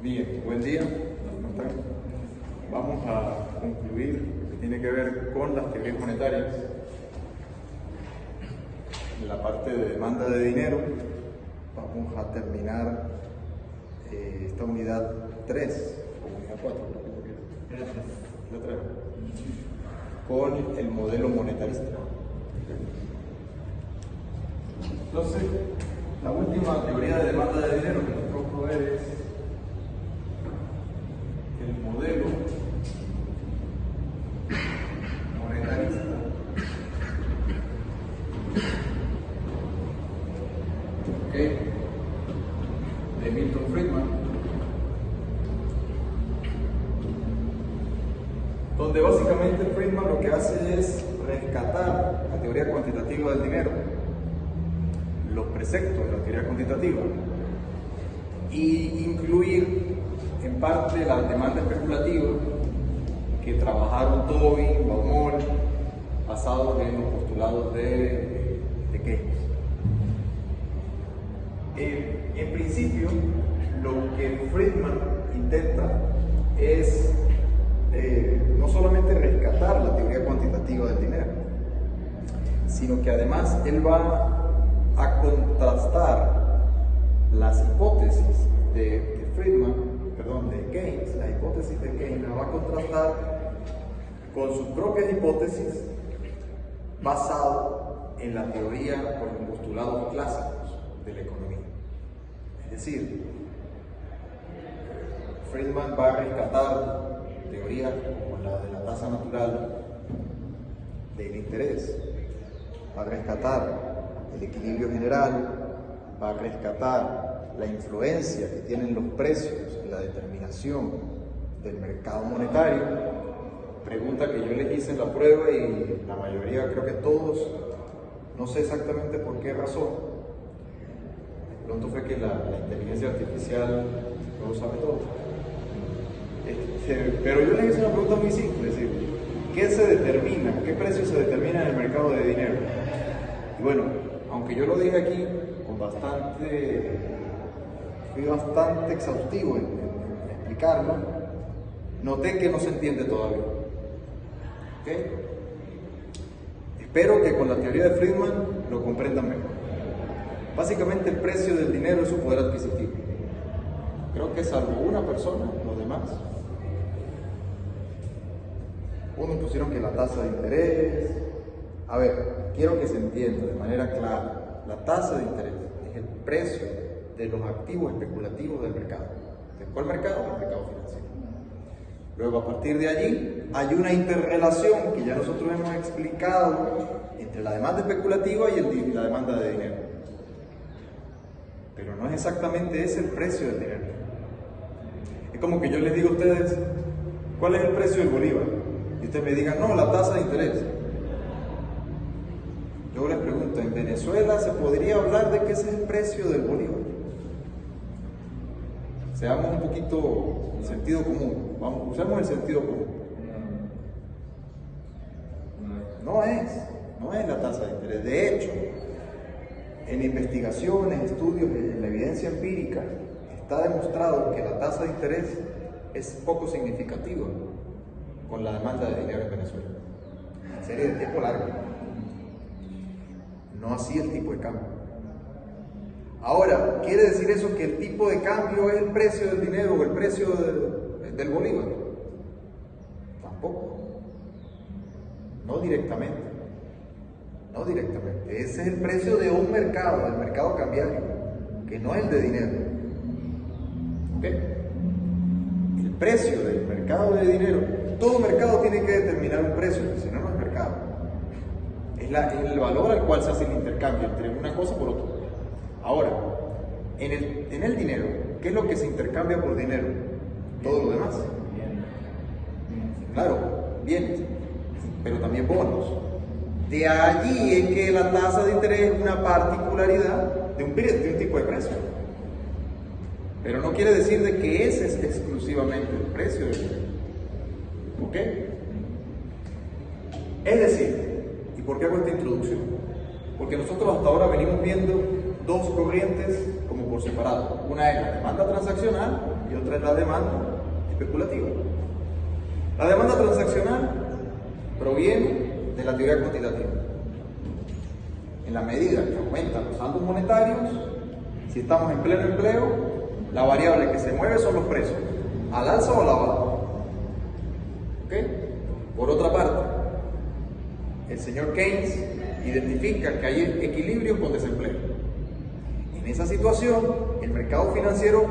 Bien, buen día. ¿Cómo están? Vamos a concluir lo que tiene que ver con las teorías monetarias. En la parte de demanda de dinero, vamos a terminar esta unidad 3, o unidad 4, la 3, con el modelo monetarista. Entonces, la última teoría de demanda de dinero que nosotros proveemos es el modelo monetarista de Milton Friedman, donde básicamente Friedman lo que hace es rescatar la teoría cuantitativa del dinero, los preceptos de la teoría cuantitativa, y incluir en parte la demanda especulativa que trabajaron Tobin, Baumol, basados en los postulados de Keynes. En principio, lo que Friedman intenta es no solamente rescatar la teoría cuantitativa del dinero, sino que además él va a contrastar las hipótesis de Keynes, la hipótesis de Keynes la va a contrastar con sus propias hipótesis basado en la teoría o en los postulados clásicos de la economía. Es decir, Friedman va a rescatar teorías como la de la tasa natural del interés, va a rescatar el equilibrio general, va a rescatar la influencia que tienen los precios en la determinación del mercado monetario. Pregunta que yo les hice en la prueba y la mayoría, creo que todos, no sé exactamente por qué razón. De pronto fue que la inteligencia artificial no sabe todo. Pero yo les hice una pregunta muy simple, es decir, ¿qué se determina? ¿Qué precio se determina en el mercado de dinero? Y bueno, aunque yo lo dije aquí con fui bastante exhaustivo en explicarlo, noté que no se entiende todavía. ¿Okay? Espero que con la teoría de Friedman lo comprendan mejor. Básicamente el precio del dinero es su poder adquisitivo. Creo que salvo una persona, los demás, unos pusieron que la tasa de interés. A ver, quiero que se entienda de manera clara, la tasa de interés es el precio de los activos especulativos del mercado. ¿De cuál mercado? El mercado financiero. Luego, a partir de allí, hay una interrelación que ya nosotros hemos explicado entre la demanda especulativa y la demanda de dinero. Pero no es exactamente ese el precio del dinero. Es como que yo les digo a ustedes, ¿cuál es el precio del bolívar? Y ustedes me digan, no, la tasa de interés. Yo les pregunto, ¿en Venezuela se podría hablar de que ese es el precio del bolívar? Seamos un poquito el sentido común. Usemos el sentido común. No es la tasa de interés. De hecho, en investigaciones, estudios, en la evidencia empírica, está demostrado que la tasa de interés es poco significativa con la demanda de dinero en Venezuela. En serie de tiempo largo. No así el tipo de cambio. Ahora, ¿quiere decir eso que el tipo de cambio es el precio del dinero o el precio del bolívar? Tampoco. No directamente. No directamente. Ese es el precio de un mercado, el mercado cambiario, que no es el de dinero. ¿Ok? El precio del mercado de dinero, todo mercado tiene que determinar un precio, si no, no es mercado. Es el valor al cual se hace el intercambio entre una cosa por otra. Ahora, en el dinero, ¿qué es lo que se intercambia por dinero? Todo lo demás. Claro, bienes, pero también bonos. De allí es que la tasa de interés es una particularidad de un tipo de precio. Pero no quiere decir de que ese es exclusivamente el precio del dinero. ¿Ok? Es decir, ¿y por qué hago esta introducción? Porque nosotros hasta ahora venimos viendo dos corrientes como por separado. Una es la demanda transaccional y otra es la demanda especulativa. La demanda transaccional proviene de la teoría cuantitativa. En la medida que aumentan los saldos monetarios, si estamos en pleno empleo, la variable que se mueve son los precios, al alza o a la baja. ¿Ok? Por otra parte, el señor Keynes identifica que hay equilibrio con desempleo. En esa situación, el mercado financiero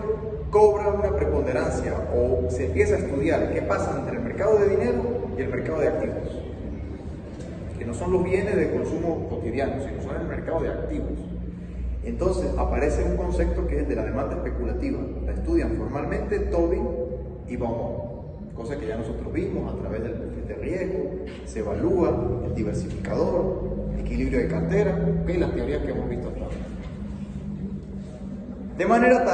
cobra una preponderancia o se empieza a estudiar qué pasa entre el mercado de dinero y el mercado de activos, que no son los bienes de consumo cotidiano, sino son el mercado de activos. Entonces aparece un concepto que es el de la demanda especulativa. La estudian formalmente Tobin y Baumol, cosa que ya nosotros vimos a través del perfil de riesgo, se evalúa el diversificador, equilibrio de cartera, y las teorías que hemos visto hasta ahora. De manera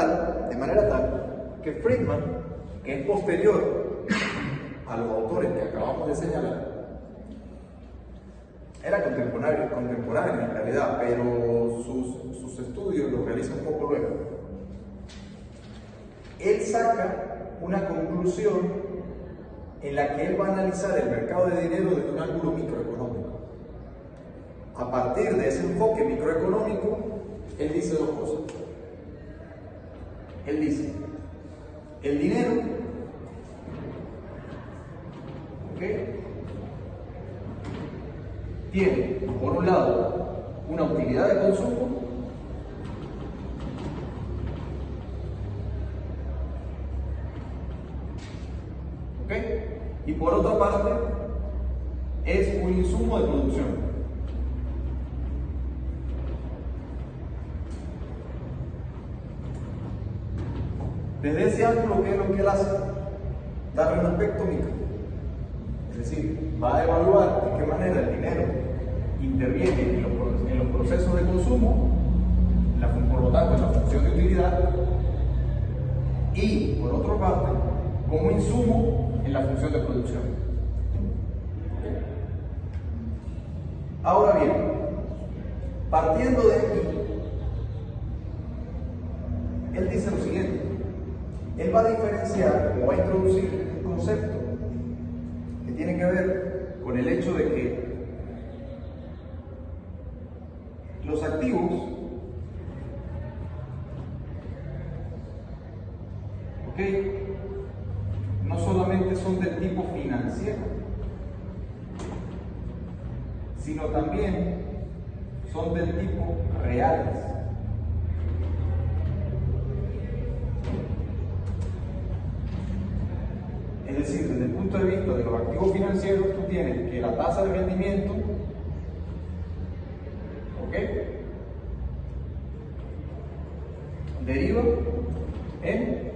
tal que Friedman, que es posterior a los autores que acabamos de señalar, era contemporáneo en realidad, pero sus estudios los realiza un poco luego. Él saca una conclusión en la que él va a analizar el mercado de dinero desde un ángulo microeconómico. A partir de ese enfoque microeconómico, él dice dos cosas. Él dice, el dinero, ¿ok?, tiene, por un lado, una utilidad de consumo, ¿ok?, y por otra parte, es un insumo de producción. Desde ese ángulo, ¿qué es lo que él hace? Darle un aspecto micro. Es decir, va a evaluar de qué manera el dinero interviene en los procesos de consumo, por lo tanto en la función de utilidad, y por otra parte, como insumo en la función de producción. Ahora bien, partiendo de aquí, él dice lo siguiente. Él va a diferenciar o va a introducir un concepto que tiene que ver con el hecho de que los activos, ¿ok?, no solamente son del tipo financiero, sino también son del tipo reales. Es decir, desde el punto de vista de los activos financieros, tú tienes que la tasa de rendimiento, ¿ok?, deriva en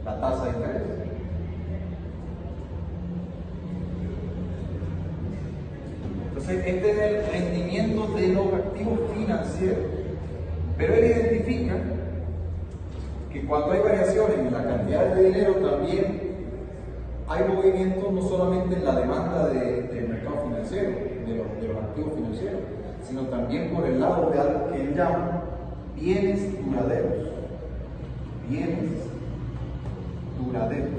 la tasa de interés. Entonces, este es el rendimiento de los activos financieros. Pero él identifica que cuando hay variaciones en la cantidad de dinero, también hay movimientos no solamente en la demanda del mercado financiero, de los activos financieros, sino también por el lado de algo que él llama bienes duraderos. Bienes duraderos.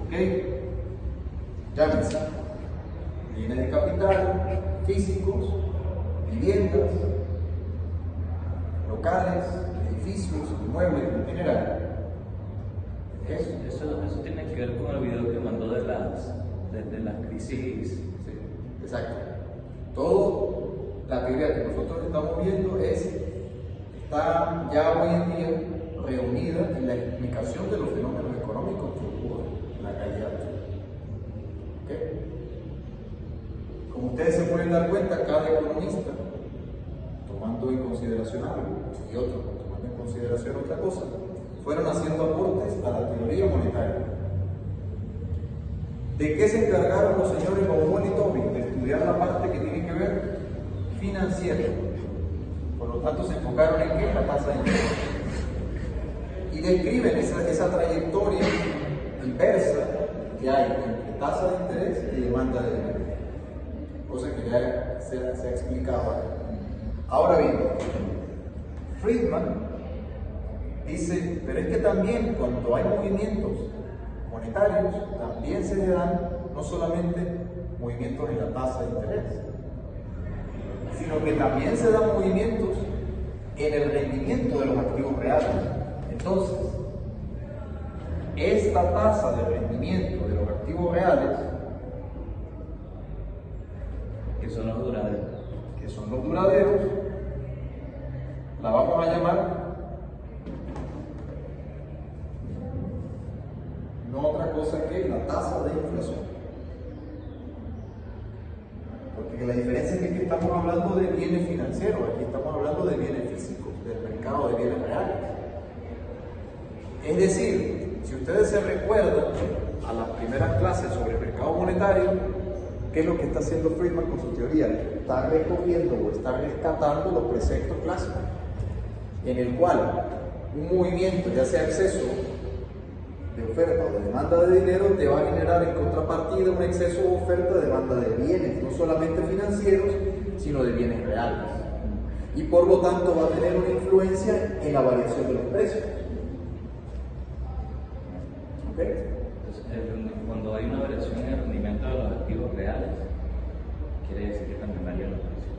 ¿Ok? Llámense bienes de capital, físicos, viviendas, locales, edificios, inmuebles en general. Eso tiene que ver con el video que mandó de las crisis. Sí, exacto. Toda la teoría que nosotros estamos viendo está ya hoy en día reunida en la explicación de los fenómenos económicos que ocurren en la calidad. ¿Okay? Como ustedes se pueden dar cuenta, cada economista, tomando en consideración algo y otro tomando en consideración otra cosa, fueron haciendo aportes a la teoría monetaria. ¿De qué se encargaron los señores Baumol y Tobin? De estudiar la parte que tiene que ver financiera. Por lo tanto, se enfocaron en qué? La tasa de interés. Y describen esa trayectoria inversa que hay entre tasa de interés y demanda de dinero. Cosa que ya se ha explicado acá. Ahora bien, Friedman dice, pero es que también cuando hay movimientos monetarios, también se le dan no solamente movimientos en la tasa de interés, sino que también se dan movimientos en el rendimiento de los activos reales. Entonces, esta tasa de rendimiento de los activos reales, que son los duraderos, la vamos a llamar no otra cosa que la tasa de inflación. Porque la diferencia es que aquí estamos hablando de bienes financieros, aquí estamos hablando de bienes físicos, del mercado de bienes reales. Es decir, si ustedes se recuerdan a las primeras clases sobre el mercado monetario, ¿qué es lo que está haciendo Friedman con su teoría? Está recogiendo o está rescatando los preceptos clásicos, en el cual un movimiento, ya sea exceso de oferta o de demanda de dinero, te va a generar en contrapartida un exceso de oferta de demanda de bienes, no solamente financieros, sino de bienes reales. Y por lo tanto va a tener una influencia en la variación de los precios. ¿Okay? Entonces, cuando hay una variación en el rendimiento de los activos reales, quiere decir que también varían los precios.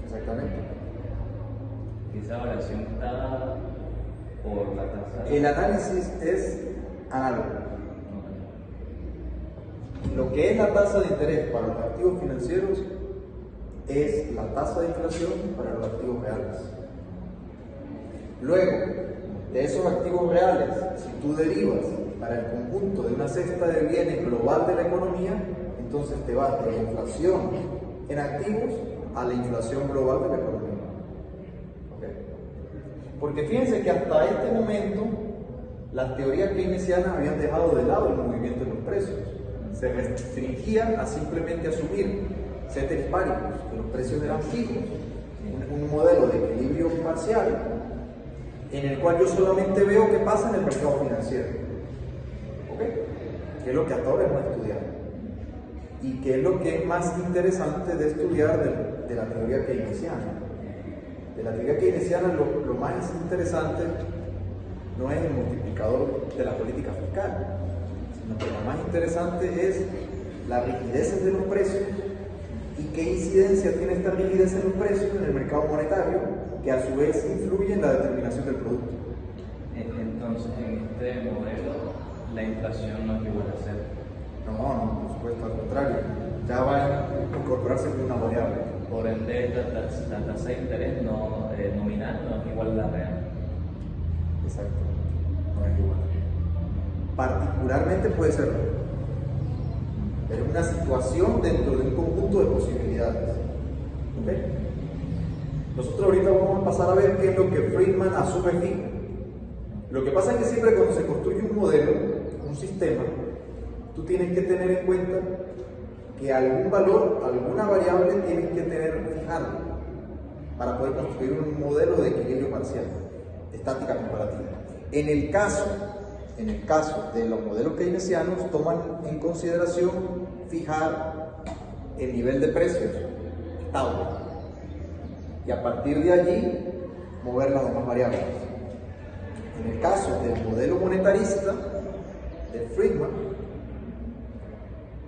Exactamente. Esa variación está por la tasa. El análisis es análogo. Lo que es la tasa de interés para los activos financieros es la tasa de inflación para los activos reales. Luego, de esos activos reales, si tú derivas para el conjunto de una cesta de bienes global de la economía, entonces te vas de la inflación en activos a la inflación global de la economía. Porque fíjense que hasta este momento las teorías keynesianas habían dejado de lado el movimiento de los precios. Se restringían a simplemente asumir ceteris paribus, que los precios eran fijos, un modelo de equilibrio parcial en el cual yo solamente veo qué pasa en el mercado financiero. ¿Ok? Que es lo que hasta ahora hemos estudiado. Y que es lo que es más interesante de estudiar de la teoría keynesiana. De la teoría keynesiana lo más interesante no es el multiplicador de la política fiscal, sino que lo más interesante es la rigidez de los precios y qué incidencia tiene esta rigidez en los precios en el mercado monetario, que a su vez influye en la determinación del producto. Entonces, en este modelo, la inflación no es igual a cero. No, por supuesto, al contrario, ya va a incorporarse como una variable. Por ende, la tasa de interés nominal no es igual a la real. Exacto, no es igual. Particularmente puede serlo, pero es una situación dentro de un conjunto de posibilidades. ¿Okay? Nosotros ahorita vamos a pasar a ver qué es lo que Friedman asume fijo. Lo que pasa es que siempre cuando se construye un modelo, un sistema, tú tienes que tener en cuenta que algún valor, alguna variable tienes que tener fijado para poder construir un modelo de equilibrio parcial, estática comparativa. En el caso de los modelos keynesianos, toman en consideración fijar el nivel de precios estable y a partir de allí mover las demás variables. En el caso del modelo monetarista de Friedman,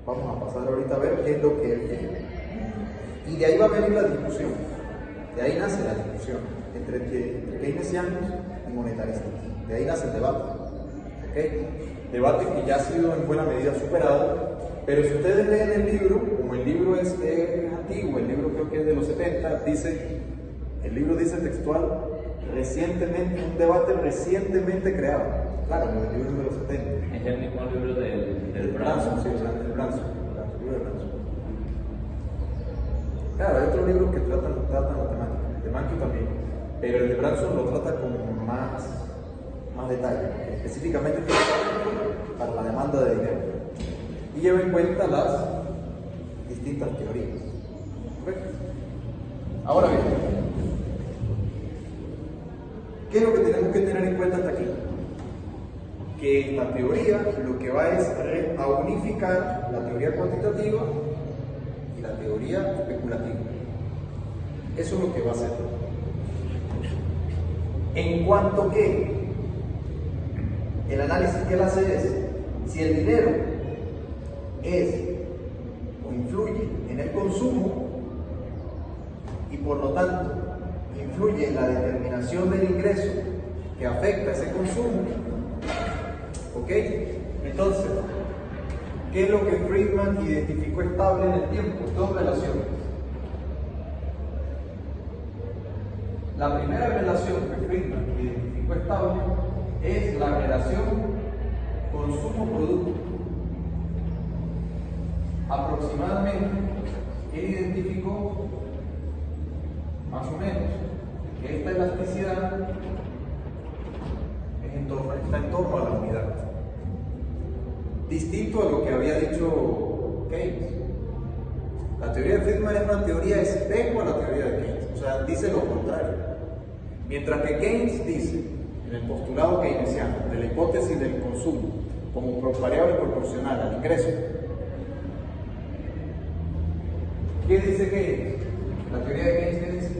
vamos a pasar ahorita a ver qué es lo que él tiene. Y de ahí va a venir la discusión. De ahí nace la discusión entre keynesianos y monetaristas. De ahí nace el debate. ¿Okay? Debate que ya ha sido en buena medida superado, pero si ustedes leen el libro, como el libro es antiguo, el libro creo que es de los 70, el libro dice textual, recientemente, un debate recientemente creado. Claro, el libro es de los 70. Es el mismo libro del Branson, sí, el Branson, el libro de Branson. Claro, hay otros libros que tratan matemáticas, de Mankey también, pero el de Branson lo trata con más detalle, específicamente para la demanda de dinero, y lleva en cuenta las distintas teorías. ¿Correcto? Ahora bien, ¿qué es lo que tenemos que tener en cuenta hasta aquí? Que esta teoría lo que va es a unificar la teoría cuantitativa y la teoría especulativa. Eso es lo que va a hacer. En cuanto que el análisis que él hace es, si el dinero es o influye en el consumo y por lo tanto influye en la determinación del ingreso que afecta ese consumo, ¿ok? Entonces, ¿qué es lo que Friedman identificó estable en el tiempo? Dos relaciones. La primera relación que Friedman identificó estable es la relación consumo-producto. Aproximadamente, él identificó más o menos que esta elasticidad está en torno a la unidad. Distinto a lo que había dicho Keynes. La teoría de Friedman es una teoría espejo a la teoría de Keynes, o sea, dice lo contrario. Mientras que Keynes dice, en el postulado keynesiano, de la hipótesis del consumo como variable proporcional al ingreso, ¿qué dice Keynes? La teoría de Keynes, ¿qué dice?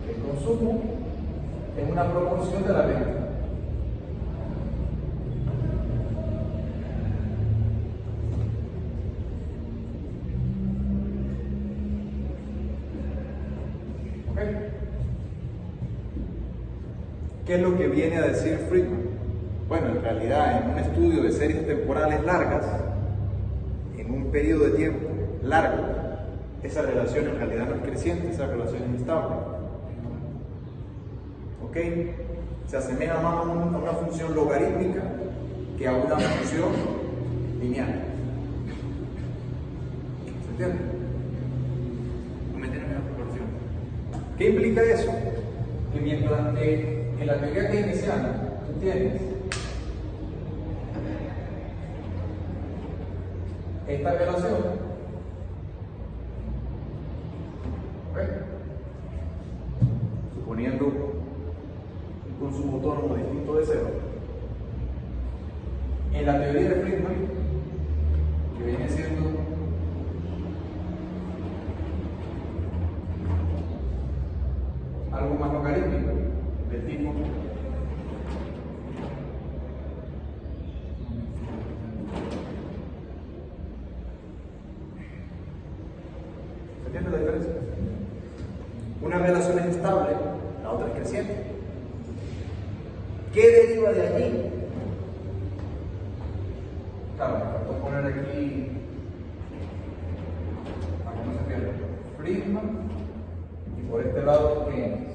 El consumo es una proporción de la venta. ¿Qué es lo que viene a decir Friedman? Bueno, en realidad, en un estudio de series temporales largas, en un periodo de tiempo largo, esa relación en realidad no es creciente, esa relación es estable. ¿Ok? Se asemeja más a una función logarítmica que a una función lineal. ¿Se entiende? Mantener una proporción. ¿Qué implica eso? Que mientras que en la teoría keynesiana tú tienes esta relación, suponiendo un consumo autónomo distinto de cero, en la teoría de Friedman, que viene siendo algo más logarítmico, del tipo ¿se entiende la diferencia? Una relación es estable, la otra es creciente. ¿Qué deriva de allí? Claro, me faltó poner aquí para que no se pierda Friedman y por este lado Keynes.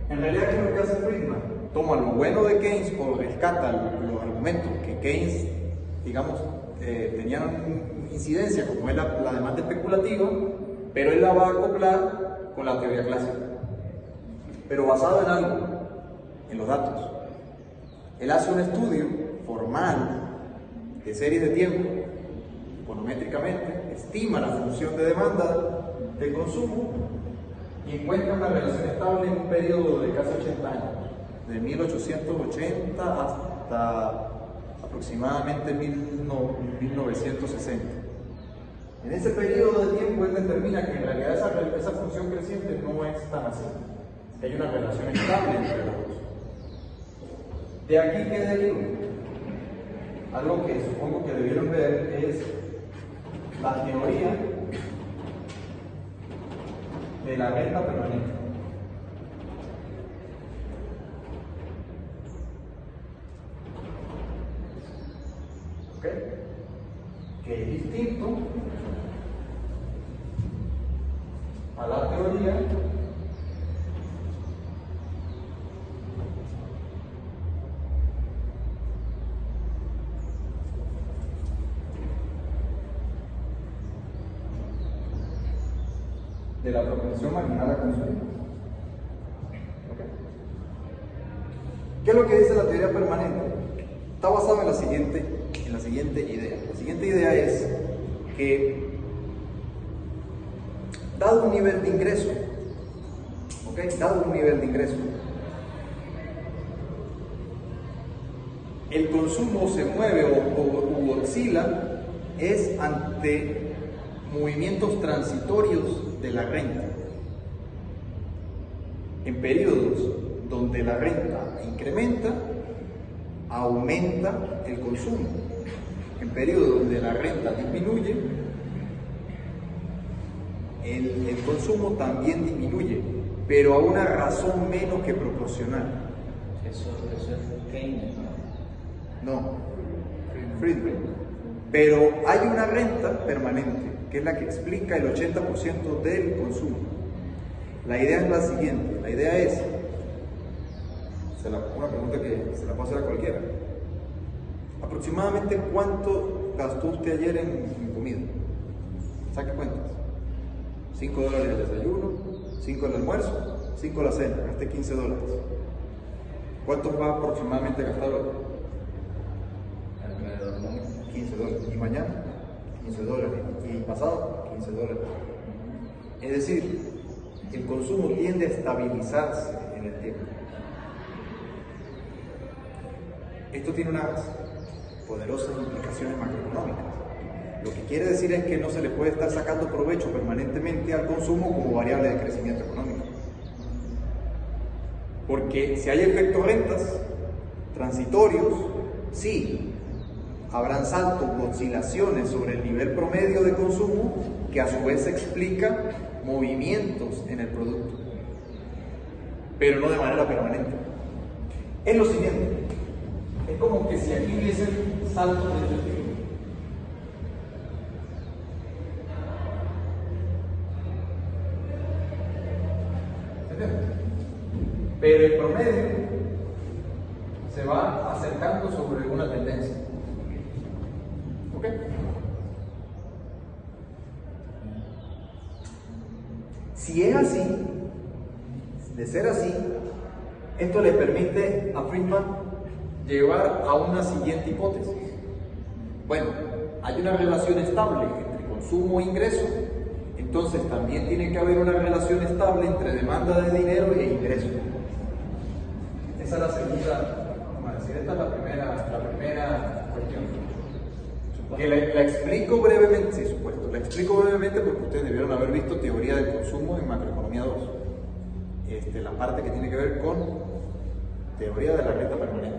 En realidad, ¿qué es lo que hace Friedman? Toma lo bueno de Keynes o rescata los argumentos que Keynes, digamos, tenían incidencia, como es la demanda especulativa, pero él la va a acoplar con la teoría clásica, pero basado en algo, en los datos. Él hace un estudio formal de series de tiempo, econométricamente, estima la función de demanda de consumo y encuentra una relación estable en un periodo de casi 80 años, de 1880 hasta aproximadamente 1960. En ese periodo de tiempo él determina que en realidad esa función creciente no es tan así, que hay una relación estable entre los dos. De aquí que deriva, algo que supongo que debieron ver es la teoría de la renta permanente. ¿Ok? Que es distinto a la teoría de la propensión marginal a consumir. ¿Okay? ¿Qué es lo que dice la teoría permanente? Está basado en la siguiente idea. La siguiente idea es que, dado un nivel de ingreso, dado un nivel de ingreso, el consumo se mueve o oscila es ante movimientos transitorios de la renta. En periodos donde la renta incrementa, aumenta el consumo. En periodos donde la renta disminuye, el consumo también disminuye, pero a una razón menos que proporcional. Eso es Keynes, ¿no? No, Friedman. Pero hay una renta permanente, que es la que explica el 80% del consumo. La idea es la siguiente, la idea es, una pregunta que se la puedo hacer a cualquiera. Aproximadamente ¿cuánto gastó usted ayer en comida? Saque cuentas. $5 el desayuno, 5 el almuerzo, 5 la cena, gasté $15. ¿Cuánto va aproximadamente a gastar hoy? Alrededor de $15. ¿Y mañana? $15. ¿Y pasado? $15. Es decir, el consumo tiende a estabilizarse en el tiempo. Esto tiene unas poderosas implicaciones macroeconómicas. Lo que quiere decir es que no se le puede estar sacando provecho permanentemente al consumo como variable de crecimiento económico. Porque si hay efectos rentas transitorios, sí, habrán saltos o oscilaciones sobre el nivel promedio de consumo que a su vez explica movimientos en el producto, pero no de manera permanente. Es lo siguiente, es como que si aquí hubiesen saltos de este tipo. Pero el promedio se va acercando sobre una tendencia. ¿Ok? Si es así, de ser así, esto le permite a Friedman llevar a una siguiente hipótesis. Bueno, hay una relación estable entre consumo e ingreso, entonces también tiene que haber una relación estable entre demanda de dinero e ingreso. Esa es la segunda, vamos a decir, esta es la primera cuestión. Que la explico brevemente, sí, supuesto, la explico brevemente porque ustedes debieron haber visto teoría del consumo en Macroeconomía 2. La parte que tiene que ver con teoría de la renta permanente.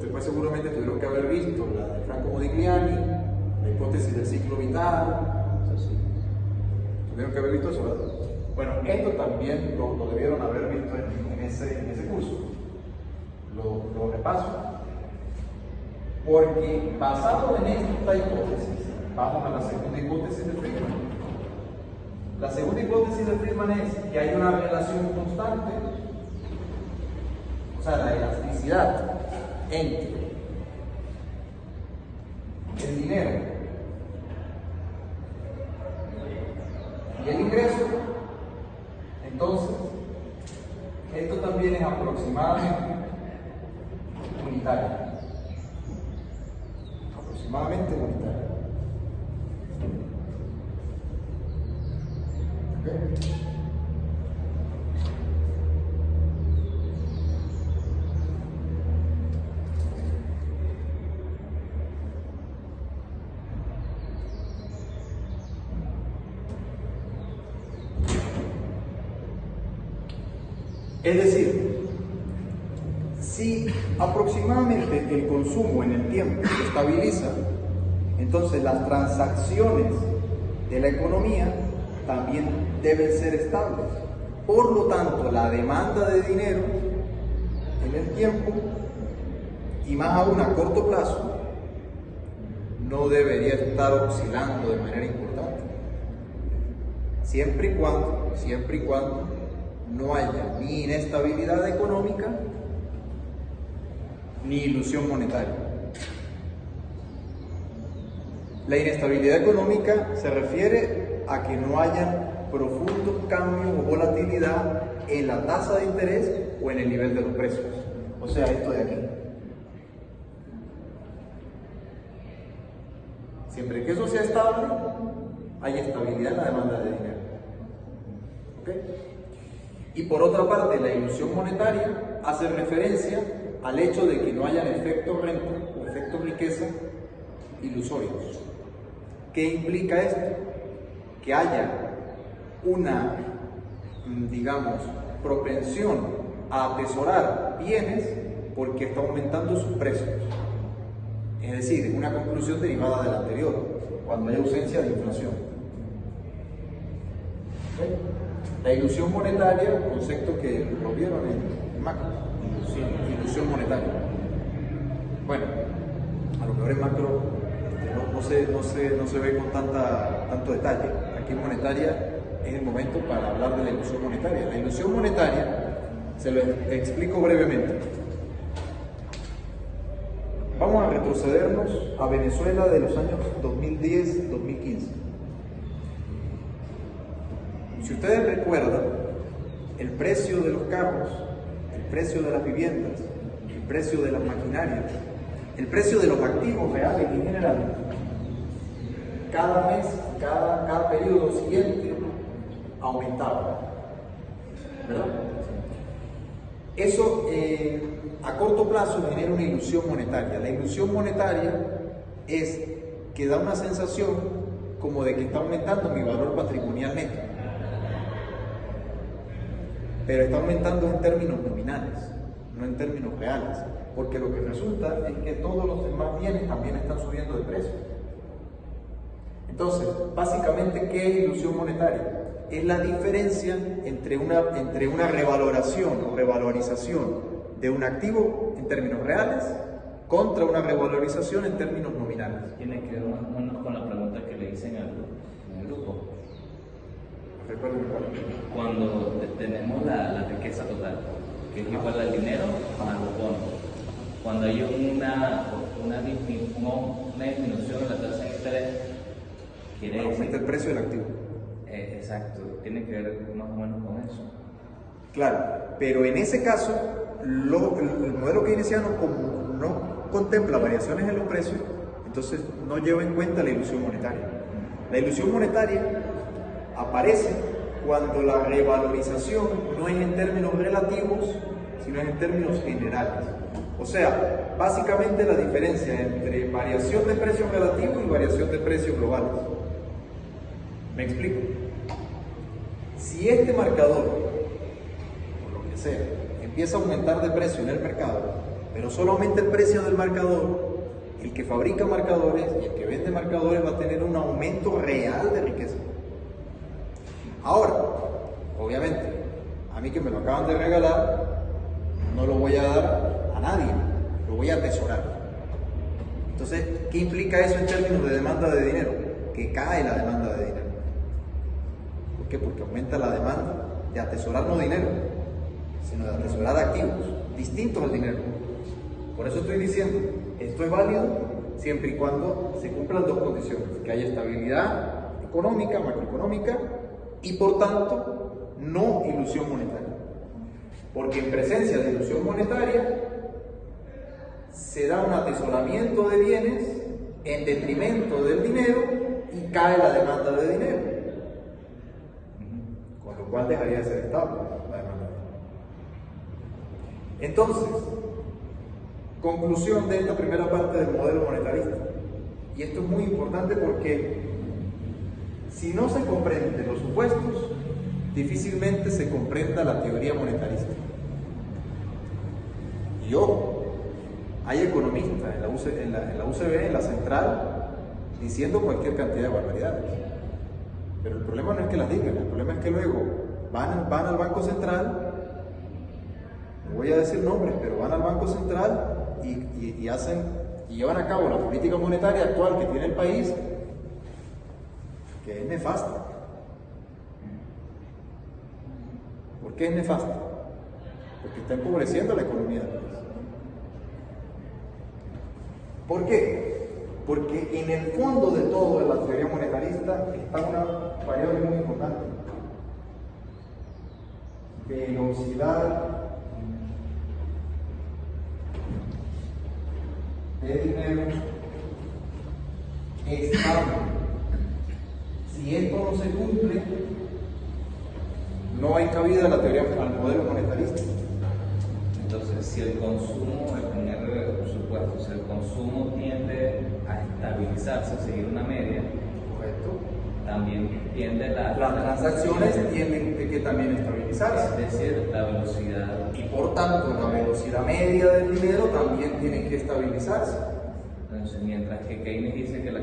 Después seguramente tuvieron que haber visto la de Franco Modigliani, la hipótesis del ciclo vital. Eso sí. Tuvieron que haber visto eso, ¿verdad? Bueno, esto también lo debieron haber visto en ese curso. Lo repaso. Porque basado en esta hipótesis, vamos a la segunda hipótesis de Friedman. La segunda hipótesis de Friedman es que hay una relación constante, o sea, la elasticidad entre el dinero y el ingreso. Entonces, esto también es aproximadamente unitario. Aproximadamente unitario. ¿Okay? Es decir, si aproximadamente el consumo en el tiempo se estabiliza, entonces las transacciones de la economía también deben ser estables. Por lo tanto, la demanda de dinero en el tiempo, y más aún a corto plazo, no debería estar oscilando de manera importante. Siempre y cuando no haya ni inestabilidad económica ni ilusión monetaria. La inestabilidad económica se refiere a que no haya profundos cambios o volatilidad en la tasa de interés o en el nivel de los precios. O sea, esto de aquí. Siempre que eso sea estable, hay estabilidad en la demanda de dinero. ¿Ok? Y por otra parte, la ilusión monetaria hace referencia al hecho de que no hayan efectos renta o efectos riqueza ilusorios. ¿Qué implica esto? Que haya una, digamos, propensión a atesorar bienes porque está aumentando sus precios. Es decir, es una conclusión derivada de la anterior, cuando hay ausencia de inflación. ¿Okay? La ilusión monetaria, un concepto que lo vieron en macro, ilusión monetaria. Bueno, a lo mejor en macro no se ve con tanto detalle. Aquí en monetaria es el momento para hablar de la ilusión monetaria. La ilusión monetaria, se lo explico brevemente. Vamos a retrocedernos a Venezuela de los años 2010-2015. Si ustedes recuerdan, el precio de los carros, el precio de las viviendas, el precio de las maquinarias, el precio de los activos reales en general, cada mes, cada periodo siguiente, aumentaba, ¿verdad? Eso a corto plazo genera una ilusión monetaria. La ilusión monetaria es que da una sensación como de que está aumentando mi valor patrimonial neto, pero está aumentando en términos nominales, no en términos reales, porque lo que resulta es que todos los demás bienes también están subiendo de precio. Entonces, básicamente, ¿qué es ilusión monetaria? Es la diferencia entre una revaloración o revalorización de un activo en términos reales contra una revalorización en términos nominales. Tiene que ver más o menos con la pregunta que le hice en el grupo. Recuerden cuando tenemos la riqueza total, que es igual al dinero más los bonos. Cuando hay una disminución en la tasa de interés, quiere decir... Aumenta el precio del activo. Exacto, tiene que ver más o menos con eso. Claro, pero en ese caso, el modelo keynesiano, como no contempla variaciones en los precios, entonces no lleva en cuenta la ilusión monetaria. La ilusión monetaria aparece cuando la revalorización no es en términos relativos, sino es en términos generales. O sea, básicamente la diferencia entre variación de precios relativos y variación de precios globales. ¿Me explico? Si este marcador, por lo que sea, empieza a aumentar de precio en el mercado, pero solo aumenta el precio del marcador, el que fabrica marcadores y el que vende marcadores va a tener un aumento real de riqueza. Ahora, obviamente, a mí que me lo acaban de regalar, no lo voy a dar a nadie, lo voy a atesorar. Entonces, ¿qué implica eso en términos de demanda de dinero? Que cae la demanda de dinero. ¿Por qué? Porque aumenta la demanda de atesorar no dinero, sino de atesorar activos distintos al dinero. Por eso estoy diciendo, esto es válido siempre y cuando se cumplan dos condiciones: que haya estabilidad económica, macroeconómica, y por tanto no ilusión monetaria. Porque en presencia de ilusión monetaria se da un atesoramiento de bienes en detrimento del dinero y cae la demanda de dinero, con lo cual dejaría de ser estable la demanda. Entonces, conclusión de esta primera parte del modelo monetarista, y esto es muy importante porque si no se comprenden los supuestos, difícilmente se comprenda la teoría monetarista. Y ojo, hay economistas en la UCB, en la central, diciendo cualquier cantidad de barbaridades. Pero el problema no es que las digan, el problema es que luego van al Banco Central, no voy a decir nombres, pero van al Banco Central y llevan a cabo la política monetaria actual que tiene el país, que es nefasta. ¿Por qué es nefasta? Porque está empobreciendo la economía del país. ¿Por qué? Porque en el fondo de todo de la teoría monetarista está una variable muy importante: velocidad de dinero estable. Si esto no se cumple, no hay cabida a la teoría, al modelo monetarista. Entonces, si el consumo, el primer supuesto, si el consumo tiende a estabilizarse, a seguir una media, Correcto. También tiende Las transacciones tienen que también estabilizarse. es decir, la velocidad. Y por tanto, la velocidad media del dinero también tiene que estabilizarse. Entonces, mientras que Keynes dice que lo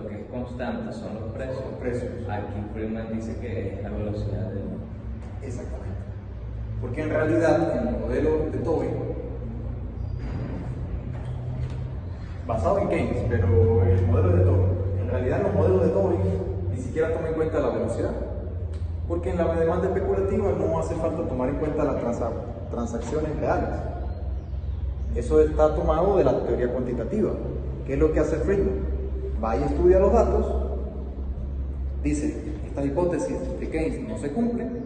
que es constante son los precios, aquí Friedman dice que es la velocidad del. Exactamente. Porque en realidad en el modelo de Tobin, basado en Keynes, pero el modelo de Tobin, en realidad los modelos de Tobin ni siquiera toman en cuenta la velocidad. Porque en la demanda especulativa no hace falta tomar en cuenta las transacciones reales. Eso está tomado de la teoría cuantitativa. ¿Qué es lo que hace Friedman? Va y estudia los datos, dice, estas hipótesis de Keynes no se cumplen,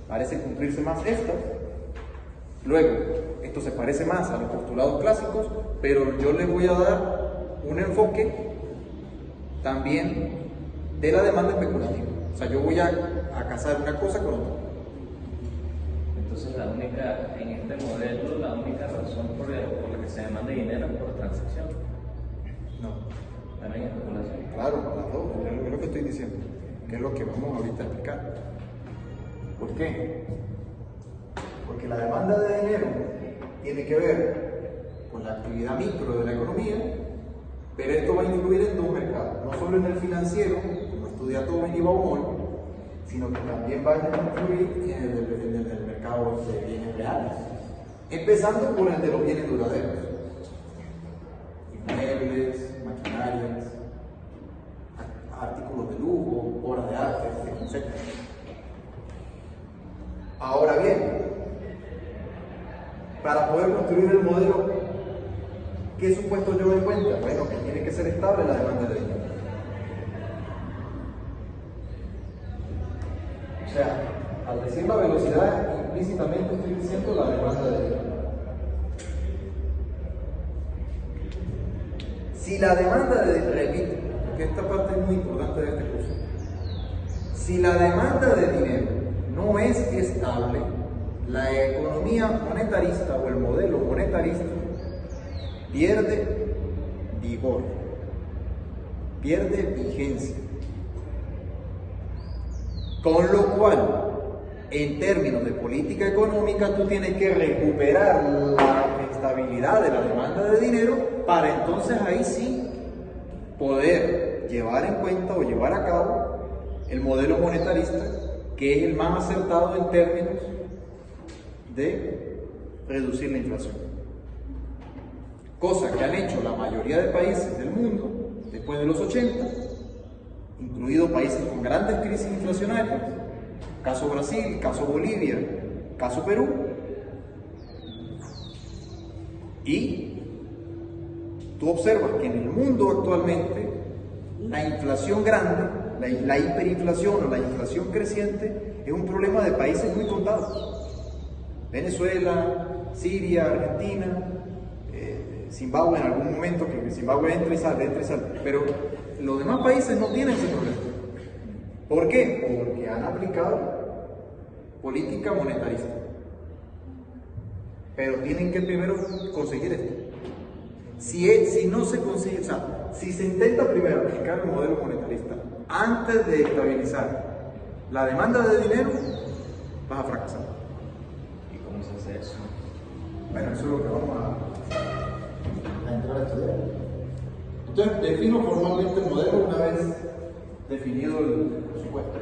parece cumplirse más estas. Luego, esto se parece más a los postulados clásicos, pero yo les voy a dar un enfoque también de la demanda especulativa. O sea, yo voy a casar una cosa con otra. Entonces, en este modelo, la única razón por la que se demanda dinero es por transacción. No. También es especulación. Claro, las dos, es lo que estoy diciendo, que es lo que vamos ahorita a explicar. ¿Por qué? Porque la demanda de dinero tiene que ver con la actividad micro de la economía, pero esto va a influir en dos mercados, no solo en el financiero, como estudia Tobin y Baumol, sino que también va a influir en el mercado de bienes reales, empezando por el de los bienes duraderos, inmuebles, maquinarias, artículos de lujo, obras de arte, etc. Ahora bien, para poder construir el modelo, ¿qué supuesto yo doy cuenta? Bueno, que tiene que ser estable la demanda de dinero. O sea, al decir la velocidad, implícitamente estoy diciendo la demanda de dinero. Si la demanda de dinero, repito, porque esta parte es muy importante de este curso, si la demanda de dinero no es estable, la economía monetarista o el modelo monetarista pierde vigor, pierde vigencia. Con lo cual, en términos de política económica, tú tienes que recuperar la estabilidad de la demanda de dinero para entonces ahí sí poder llevar en cuenta o llevar a cabo el modelo monetarista, que es el más acertado en términos de reducir la inflación. Cosa que han hecho la mayoría de países del mundo después de los 80, incluidos países con grandes crisis inflacionarias, caso Brasil, caso Bolivia, caso Perú, y tú observas que en el mundo actualmente la inflación grande, la hiperinflación o la inflación creciente es un problema de países muy contados. Venezuela, Siria, Argentina, Zimbabue en algún momento, que Zimbabue entra y sale, pero los demás países no tienen ese problema. ¿Por qué? Porque han aplicado política monetarista. Pero tienen que primero conseguir esto. Si no se consigue, o sea, si se intenta primero aplicar el modelo monetarista antes de estabilizar la demanda de dinero, vas a fracasar. ¿Y cómo se hace eso? Bueno, eso es lo que vamos a entrar a estudiar. Entonces, defino formalmente el modelo una vez definido el presupuesto.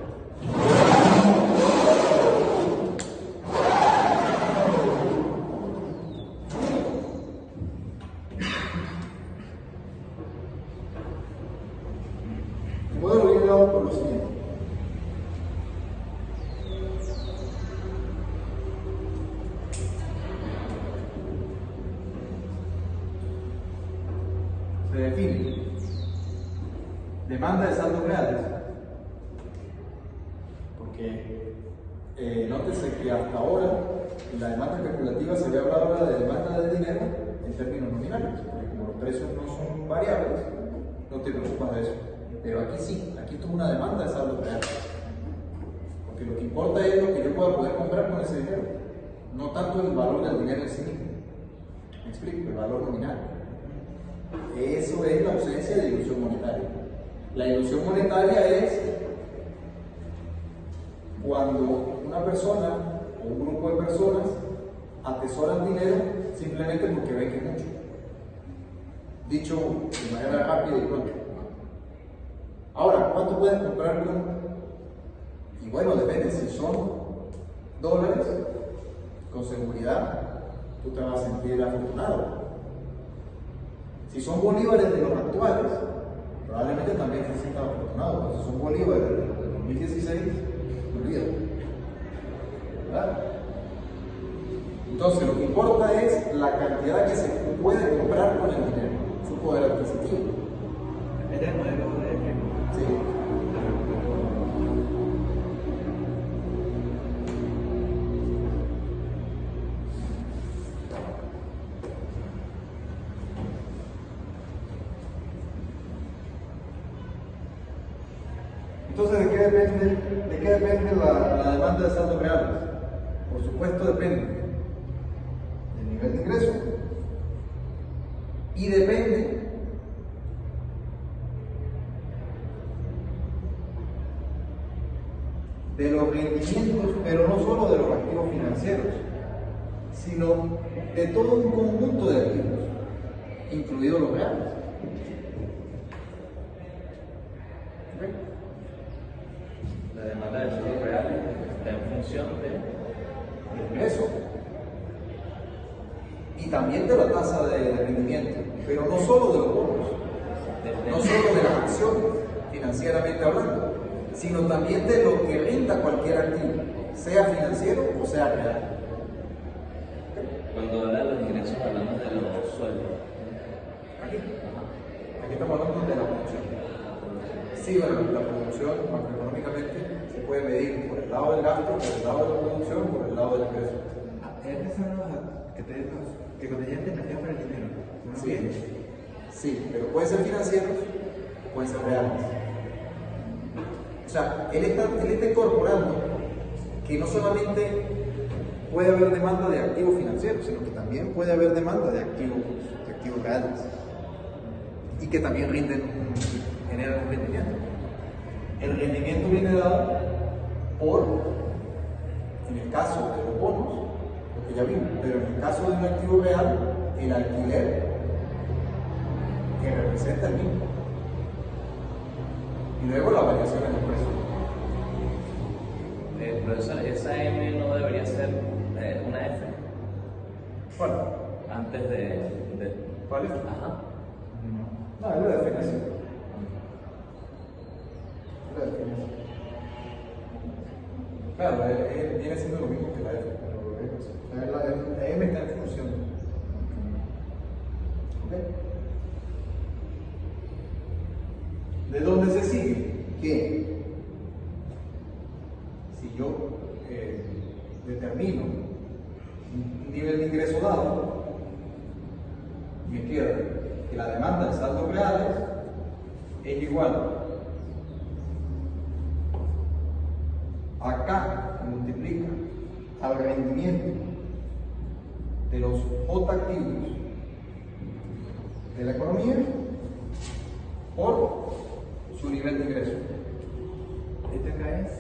El modelo viene dado por lo siguiente. Se define demanda de saldos reales, porque nótese que hasta ahora en la demanda especulativa se había hablado ahora de demanda de dinero en términos nominales, porque como los precios no son variables, no te preocupas de eso. Pero aquí sí, aquí esto es una demanda de saldos reales, porque lo que importa es lo que yo pueda poder comprar con ese dinero, no tanto el valor del dinero en sí mismo. ¿Me explico? El valor nominal. Eso es la ausencia de ilusión monetaria. La ilusión monetaria es cuando una persona o un grupo de personas atesoran dinero simplemente porque ven que es mucho. Dicho de manera rápida y pronta. Ahora, ¿cuánto pueden comprar con? Y bueno, depende. Si son dólares, con seguridad, tú te vas a sentir afortunado. Si son bolívares de los actuales, probablemente también te sientas afortunado. Pero si son bolívares de los de 2016, olvídate. ¿Verdad? Entonces, lo que importa es la cantidad que se puede comprar con el dinero, su poder adquisitivo. Este es el modelo de Sí. Entonces, ¿de qué depende la demanda de saldos reales? Por supuesto, depende del nivel de ingreso y depende de los rendimientos, pero no solo de los activos financieros, sino de todo un conjunto de activos, incluidos los reales. ¿Okay? La demanda de saldos reales está en función de Ingreso y también de la tasa de rendimiento, pero no solo de los bonos, no solo de las acciones, financieramente hablando, sino también de lo que renta cualquier activo, sea financiero o sea real. Cuando habla de los ingresos hablamos de los sueldos. Aquí estamos hablando de la producción. Sí, bueno, la producción macroeconómicamente se puede medir por el lado del gasto, por el lado de la producción, por el lado del ingreso. Estos son los que cotizaste energía para el dinero. ¿No? Sí, sí, pero pueden ser financieros, pueden ser reales. O sea, él está incorporando que no solamente puede haber demanda de activos financieros, sino que también puede haber demanda de activos reales. Y que también generan un rendimiento. El rendimiento viene dado por, en el caso de los bonos, lo que ya vimos, pero en el caso de un activo real, el alquiler que representa el mismo. Y luego la variación en el precio. Profesor, esa M no debería ser una F ¿Cuál? antes de ¿Cuál es? Ajá. No, es la definición. Es la definición. Claro, viene siendo lo mismo que la F, pero la M está en función. ¿Ok? ¿De dónde se sigue? Que si yo determino un nivel de ingreso dado, me queda que la demanda de saldos reales es igual a K que multiplica al rendimiento de los J activos de la economía por su nivel de ingreso. Este acá es.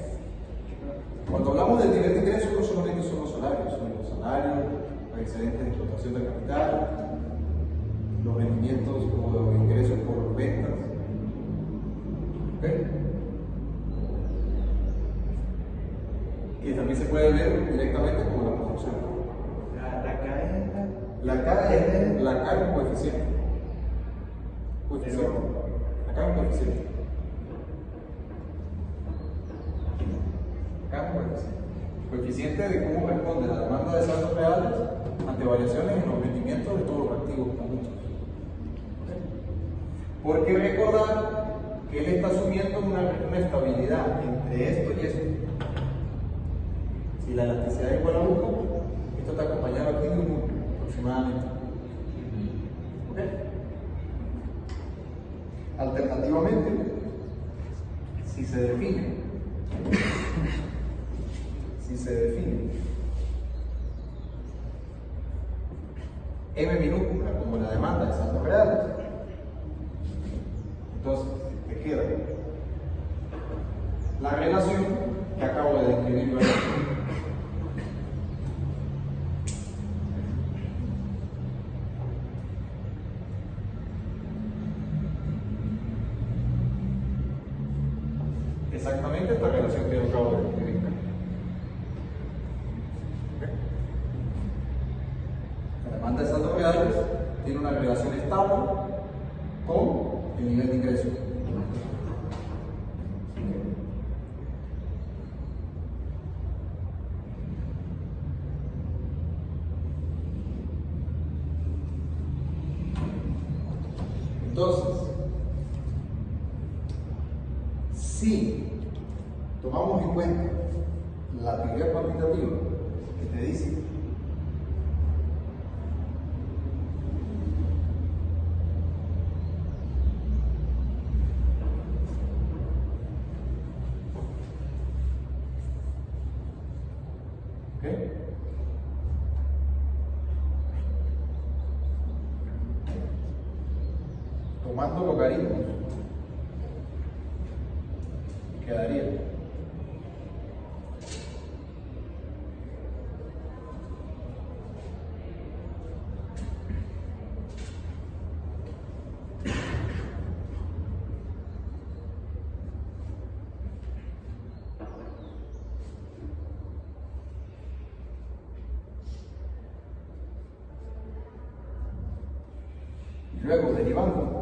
Cuando hablamos del nivel de ingreso, no solamente son los salarios, los excedentes de explotación del capital, los rendimientos o ingresos por ventas. ¿Ok? Y también se puede ver directamente como la producción. La K es La K es un coeficiente. Acá es un coeficiente. Acá es un coeficiente. Coeficiente de cómo responde la demanda de saldos reales ante variaciones en los rendimientos de todos los activos conjuntos. Porque recordar que él está asumiendo una estabilidad entre esto y esto. Si la elasticidad es igual a 1, esto está acompañado aquí de 1 aproximadamente. ¿Ok? Alternativamente, si se define M minúscula como la demanda de saldos reales, entonces te queda relación que acabo de describir ahí. Exactamente esta relación que yo acabo de describir. La demanda de saldos reales tiene una relación estable con el nivel de ingreso. Entonces, si tomamos en cuenta la teoría cuantitativa que te dice tomando logaritmos, quedaría luego derivando.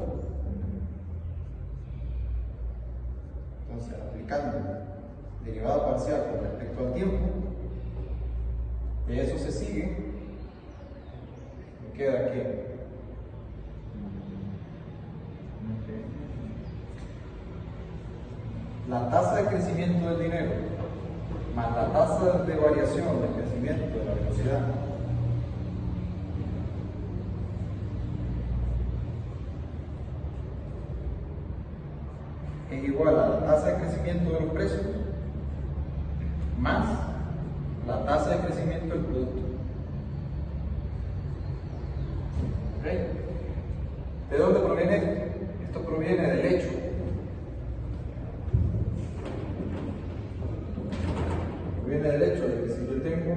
Entonces, aplicando derivada parcial con respecto al tiempo, de eso se sigue, me queda aquí. La tasa de crecimiento del dinero más la tasa de variación del crecimiento de la velocidad es igual a la tasa de crecimiento de los precios más la tasa de crecimiento del producto. ¿Okay? ¿De dónde proviene esto? Esto proviene del hecho de que si yo tengo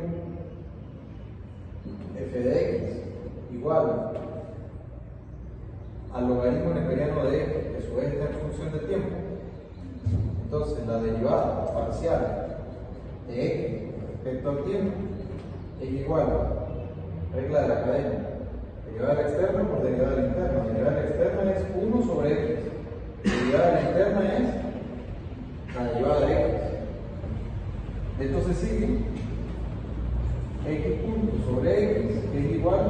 f de x igual al logaritmo neperiano de x, que a su vez está en función del tiempo, entonces la derivada parcial de x respecto al tiempo es igual a regla de la cadena, derivada de la externa por derivada de la interna. La derivada de la externa es 1 sobre x, la derivada de la interna es la derivada de x. Entonces sigue x punto sobre x es igual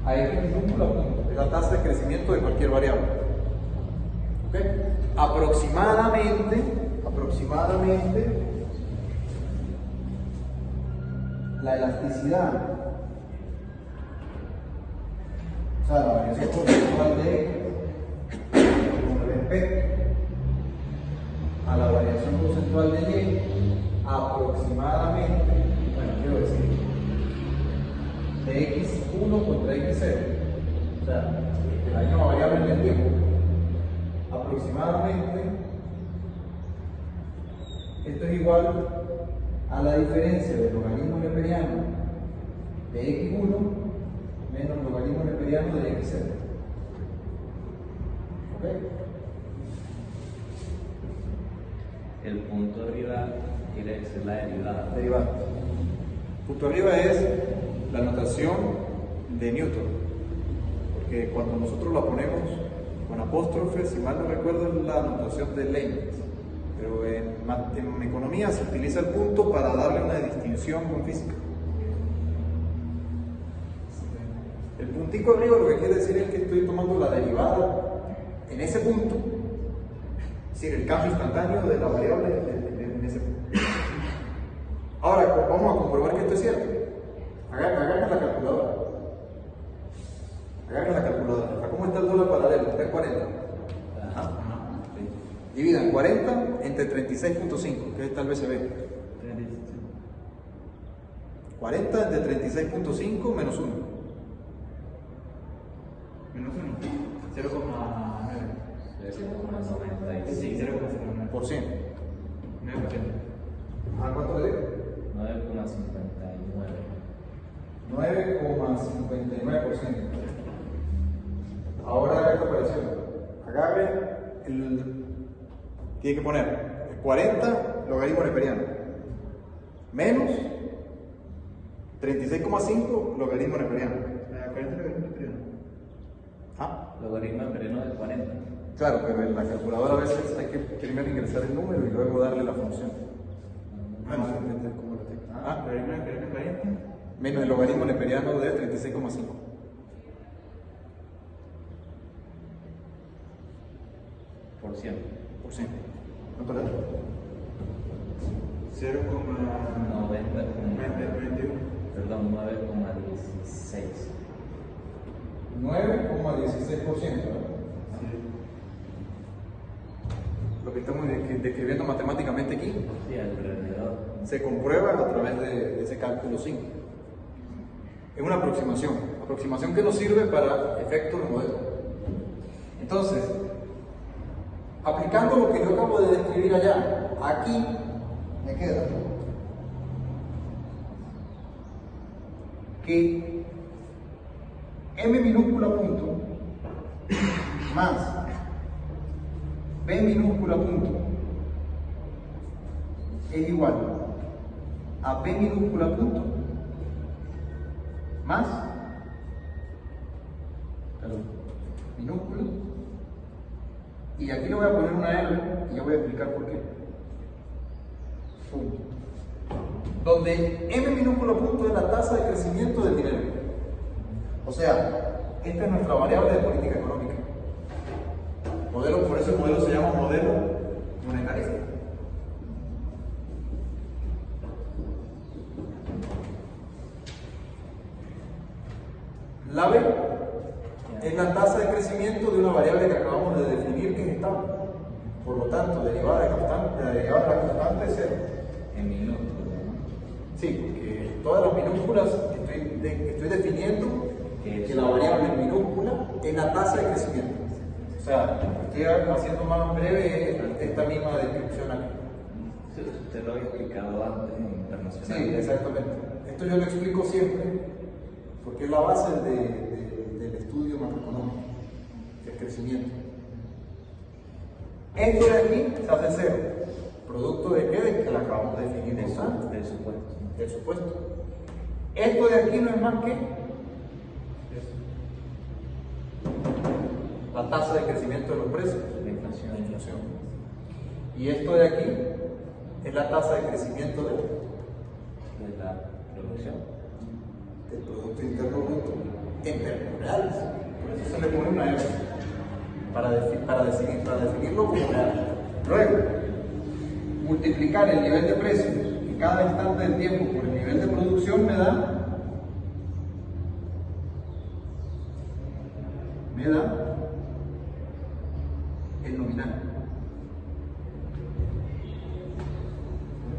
a x minúscula punto, es la tasa de crecimiento de cualquier variable. ¿Okay? Aproximadamente, la elasticidad, o sea, la variación porcentual de x con respecto a la variación porcentual de y, aproximadamente, bueno, quiero decir, de x1 contra x0, o sea, la misma variable en el tiempo, aproximadamente, esto es igual a la diferencia del logaritmo neperiano de x1 menos logaritmo neperiano de x0. ¿Ok? El punto arriba quiere decir la derivada. Derivada. Punto arriba es la notación de Newton, porque cuando nosotros la ponemos con apóstrofe, si mal no recuerdo, es la notación de Leibniz, pero en economía se utiliza el punto para darle una distinción con física. El puntico arriba lo que quiere decir es que estoy tomando la derivada en ese punto, es decir, el cambio instantáneo de la variable en ese punto. Ahora vamos a comprobar que esto es cierto. Agarren la calculadora. Agarren la calculadora. ¿Cómo está el dólar paralelo? Está en 40. Ajá. Dividan 40 entre 36.5, que es tal vez se ve. 40 entre 36.5 menos 1. Menos 1. 0,9. Sí, 0,96. Sí, 0,09. Por 100. ¿A cuánto le dio? 9,59. 9,59%. Ahora haga esta operación. Agarre tiene que poner el 40 logaritmo neperiano menos 36,5 logaritmo neperiano. 40 logaritmo neperiano. Ah, Logaritmo neperiano de 40. claro, pero en la calculadora a veces hay que primero ingresar el número y luego darle la función. Bueno, depende de cómo lo tenga. Ah, Logaritmo neperiano 40. menos el logaritmo neperiano de 36,5. Por ciento. Por ciento. ¿Cuánto le da? 0,21. Perdón, 9,16. 9,16%. Lo que estamos describiendo matemáticamente aquí Sí, alrededor. se comprueba a través de ese cálculo 5. Es una aproximación que nos sirve para efectos de modelo. Entonces, aplicando lo que yo acabo de describir allá, aquí me queda que m minúscula punto más b minúscula punto es igual a b minúscula punto más minúscula, y aquí le voy a poner una R y ya voy a explicar por qué. Punto. Donde m minúscula punto es la tasa de crecimiento del dinero. O sea, esta es nuestra variable de política económica. Por eso el modelo se llama modelo monetarista. La B es la tasa de crecimiento de una variable que acabamos de definir que es estable. Por lo tanto, derivada de la constante es cero. En minúsculas, ¿no? Sí, porque todas las minúsculas estoy definiendo que la variable minúscula es la tasa de crecimiento. O sea, estoy haciendo más breve esta misma descripción aquí. Sí, usted lo había explicado antes en internacional. Sí, exactamente. Esto yo lo explico siempre porque es la base del estudio macroeconómico, del crecimiento. Esto de aquí se hace cero. ¿Producto de qué? De que la acabamos de definir antes. Del supuesto. Del supuesto. Esto de aquí no es más que la tasa de crecimiento de los precios, La inflación. la inflación. Y esto de aquí es la tasa de crecimiento De la producción. del Producto Interno Bruto en términos reales. Por eso se le pone una R para definirlo como real. Luego, multiplicar el nivel de precios en cada instante del tiempo por el nivel de producción me da el nominal.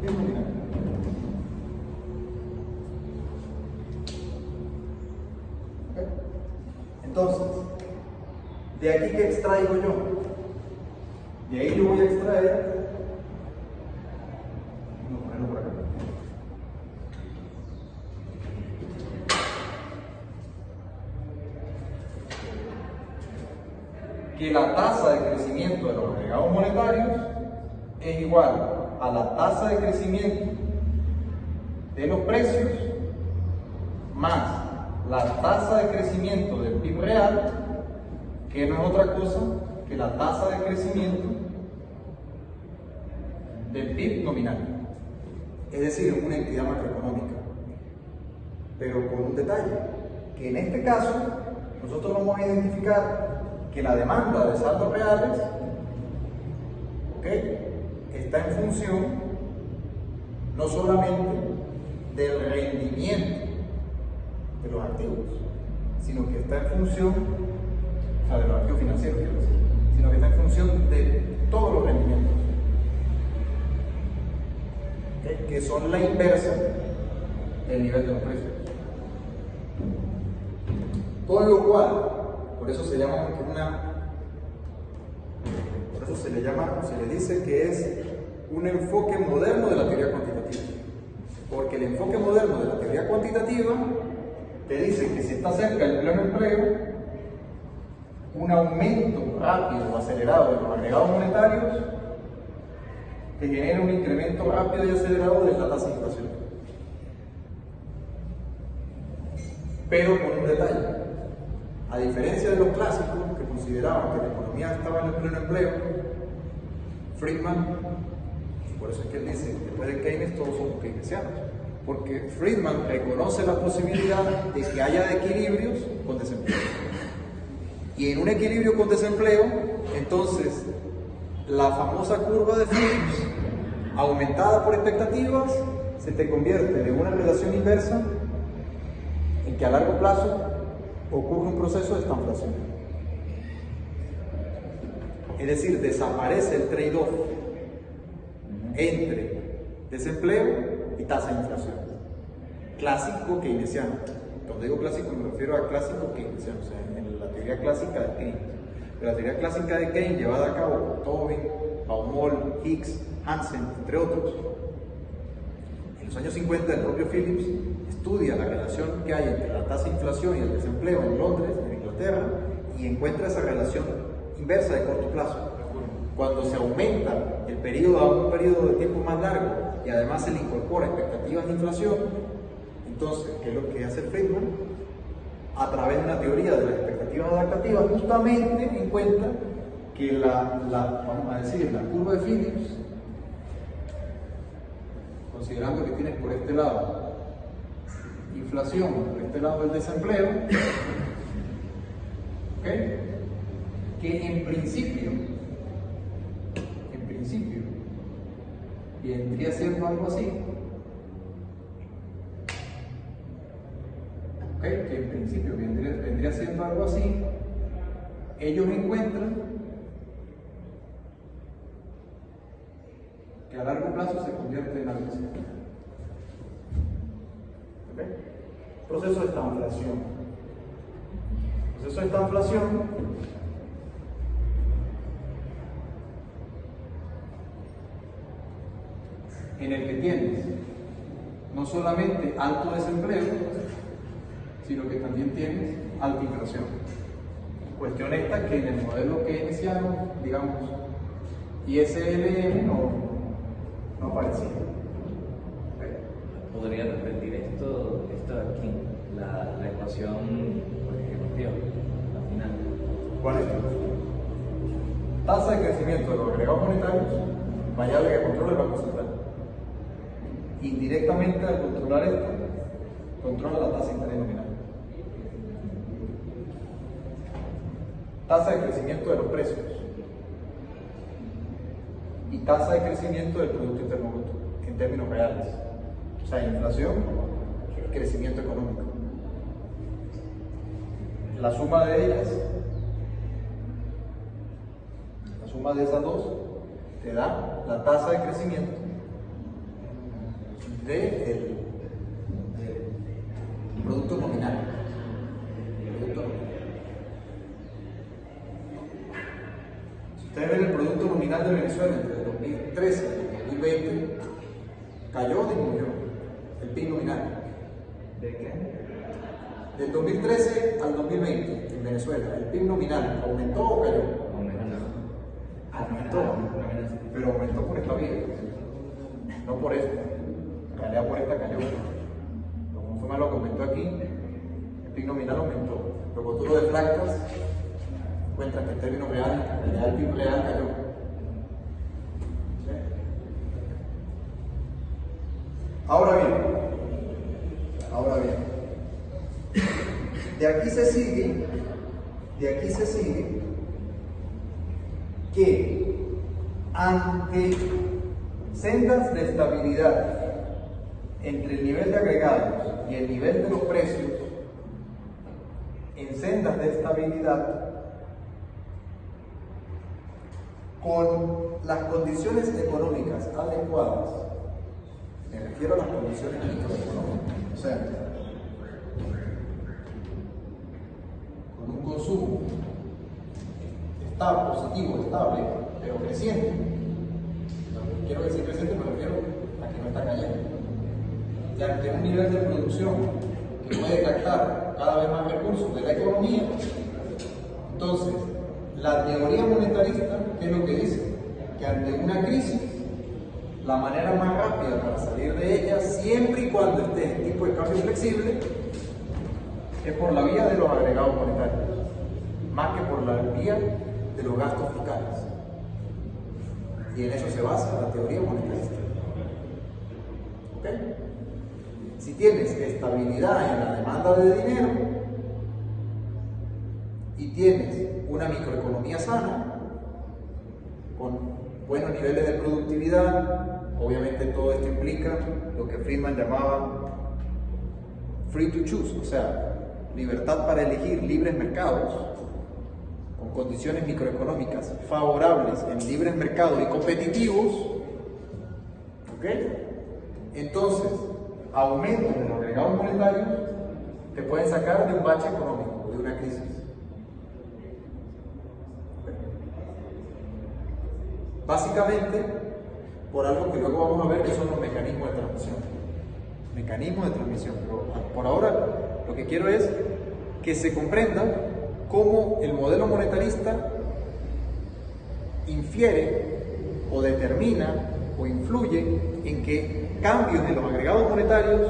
¿Qué es nominal? ¿Ok? Entonces, de aquí que extraigo yo, de ahí yo voy a extraer, vamos a ponerlo por acá. Que la tasa de crecimiento de los agregados monetarios es igual a la tasa de crecimiento de los precios más la tasa de crecimiento del PIB real, que no es otra cosa que la tasa de crecimiento del PIB nominal, es decir, una entidad macroeconómica, pero con un detalle, que en este caso nosotros vamos a identificar que la demanda de saldos reales, está en función no solamente del rendimiento de los activos, sino que está en función, o sea, de los activos financieros, quiero decir, sino que está en función de todos los rendimientos, que son la inversa del nivel de los precios. Con lo cual, por eso se llama se le dice que es un enfoque moderno de la teoría cuantitativa. Porque el enfoque moderno de la teoría cuantitativa te dice que si está cerca del pleno empleo, un aumento rápido o acelerado de los agregados monetarios te genera un incremento rápido y acelerado de la tasa de inflación. Pero con un detalle. A diferencia de los clásicos que consideraban que la economía estaba en el pleno empleo, Friedman, por eso es que él dice, después de Keynes todos somos keynesianos, porque Friedman reconoce la posibilidad de que haya equilibrios con desempleo. Y en un equilibrio con desempleo, entonces, la famosa curva de Phillips, aumentada por expectativas, se te convierte en una relación inversa en que a largo plazo ocurre un proceso de estanflación. Es decir, desaparece el trade-off entre desempleo y tasa de inflación. Clásico keynesiano. Cuando digo clásico me refiero a clásico keynesiano, o sea, en la teoría clásica de Keynes. Pero la teoría clásica de Keynes, llevada a cabo por Tobin, Baumol, Hicks, Hansen, entre otros, en los años 50 el propio Phillips estudia la relación que hay entre la tasa de inflación y el desempleo en Londres, en Inglaterra, y encuentra esa relación inversa de corto plazo. Cuando se aumenta el periodo a un periodo de tiempo más largo y además se le incorpora expectativas de inflación, entonces, ¿qué es lo que hace Friedman? A través de una teoría de las expectativas adaptativas, justamente encuentra que vamos a decir, la curva de Phillips, considerando que tienes por este lado inflación, por este lado el desempleo, ¿okay? Que en principio vendría siendo algo así, ¿okay? Que en principio vendría siendo algo así. Ellos encuentran que a largo plazo se convierte en algo así. ¿Okay? Proceso de estanflación. Proceso de estanflación en el que tienes no solamente alto desempleo, sino que también tienes alta inflación. Cuestión esta que en el modelo keynesiano, digamos, ISLM no aparecía. ¿Podría repetir esto de aquí? La ecuación ejecutiva, al final. ¿Cuál es? Tasa de crecimiento de los agregados monetarios, variable que controla el Banco Central. Indirectamente, al controlar esto, controla la tasa de interés nominal. Tasa de crecimiento de los precios y tasa de crecimiento del Producto Interno Bruto en términos reales. O sea, inflación y crecimiento económico. La suma de ellas, la suma de esas dos, te da la tasa de crecimiento del producto nominal. Si ustedes ven el producto nominal de Venezuela entre el 2013 y el 2020, cayó o disminuyó el PIB nominal. ¿De qué? Del 2013 al 2020 en Venezuela, el PIB nominal aumentó o cayó. Aumentó, pero aumentó por esta vía, no por esta. En realidad por esta cayó. Pero como fue malo que aumentó aquí, el PIB nominal aumentó. Pero cuando tú lo deflactas, encuentras que en términos reales, en realidad el PIB real cayó. ¿Sí? Ahora bien, de aquí se sigue que ante sendas de estabilidad entre el nivel de agregados y el nivel de los precios, en sendas de estabilidad, con las condiciones económicas adecuadas, me refiero a las condiciones microeconómicas, o sea, con un consumo positivo, estable, pero creciente, quiero decir creciente, me refiero a que no está cayendo. Y ante un nivel de producción que puede captar cada vez más recursos de la economía, entonces la teoría monetarista, ¿qué es lo que dice? Que ante una crisis, la manera más rápida para salir de ella, siempre y cuando esté en tipo de cambio flexible, es por la vía de los agregados monetarios, más que por la vía de los gastos fiscales. Y en eso se basa la teoría monetarista. ¿Ok? Si tienes estabilidad en la demanda de dinero y tienes una microeconomía sana, con buenos niveles de productividad, obviamente todo esto implica lo que Friedman llamaba free to choose, o sea, libertad para elegir, libres mercados, con condiciones microeconómicas favorables en libres mercados y competitivos, ¿ok? Entonces, aumentos de los agregados monetarios te pueden sacar de un bache económico, de una crisis. Básicamente, por algo que luego vamos a ver que son los mecanismos de transmisión. Mecanismos de transmisión. Pero por ahora, lo que quiero es que se comprenda cómo el modelo monetarista infiere o determina o influye en que cambios en los agregados monetarios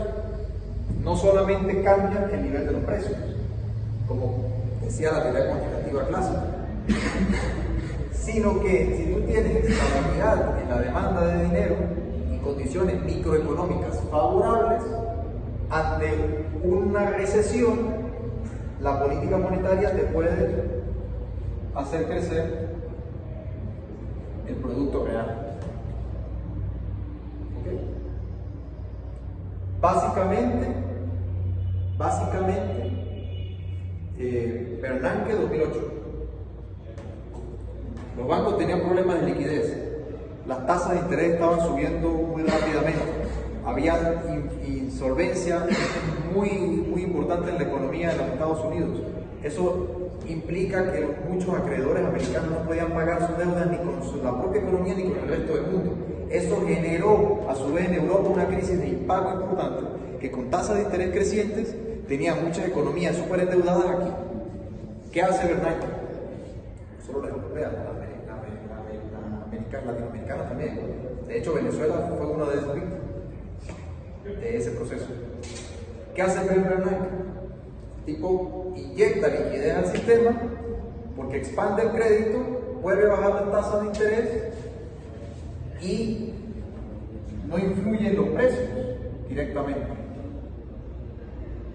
no solamente cambian el nivel de los precios, como decía la teoría cuantitativa clásica, sino que si tú tienes estabilidad en la demanda de dinero y condiciones microeconómicas favorables, ante una recesión, la política monetaria te puede hacer crecer el producto real. ¿Okay? Básicamente, Bernanke 2008. Los bancos tenían problemas de liquidez, las tasas de interés estaban subiendo muy rápidamente, había insolvencia muy importante en la economía de los Estados Unidos. Eso implica que muchos acreedores americanos no podían pagar sus deudas ni con la propia economía ni con el resto del mundo. Eso generó a su vez en Europa una crisis de impago importante, que con tasas de interés crecientes tenía muchas economías súper endeudadas aquí. ¿Qué hace Bernanke? Solo la europea, la latinoamericana también. De hecho, Venezuela fue una de esas víctimas de ese proceso. ¿Qué hace Bernanke? Tipo, inyecta liquidez al sistema porque expande el crédito, vuelve a bajar las tasas de interés y no influye en los precios directamente,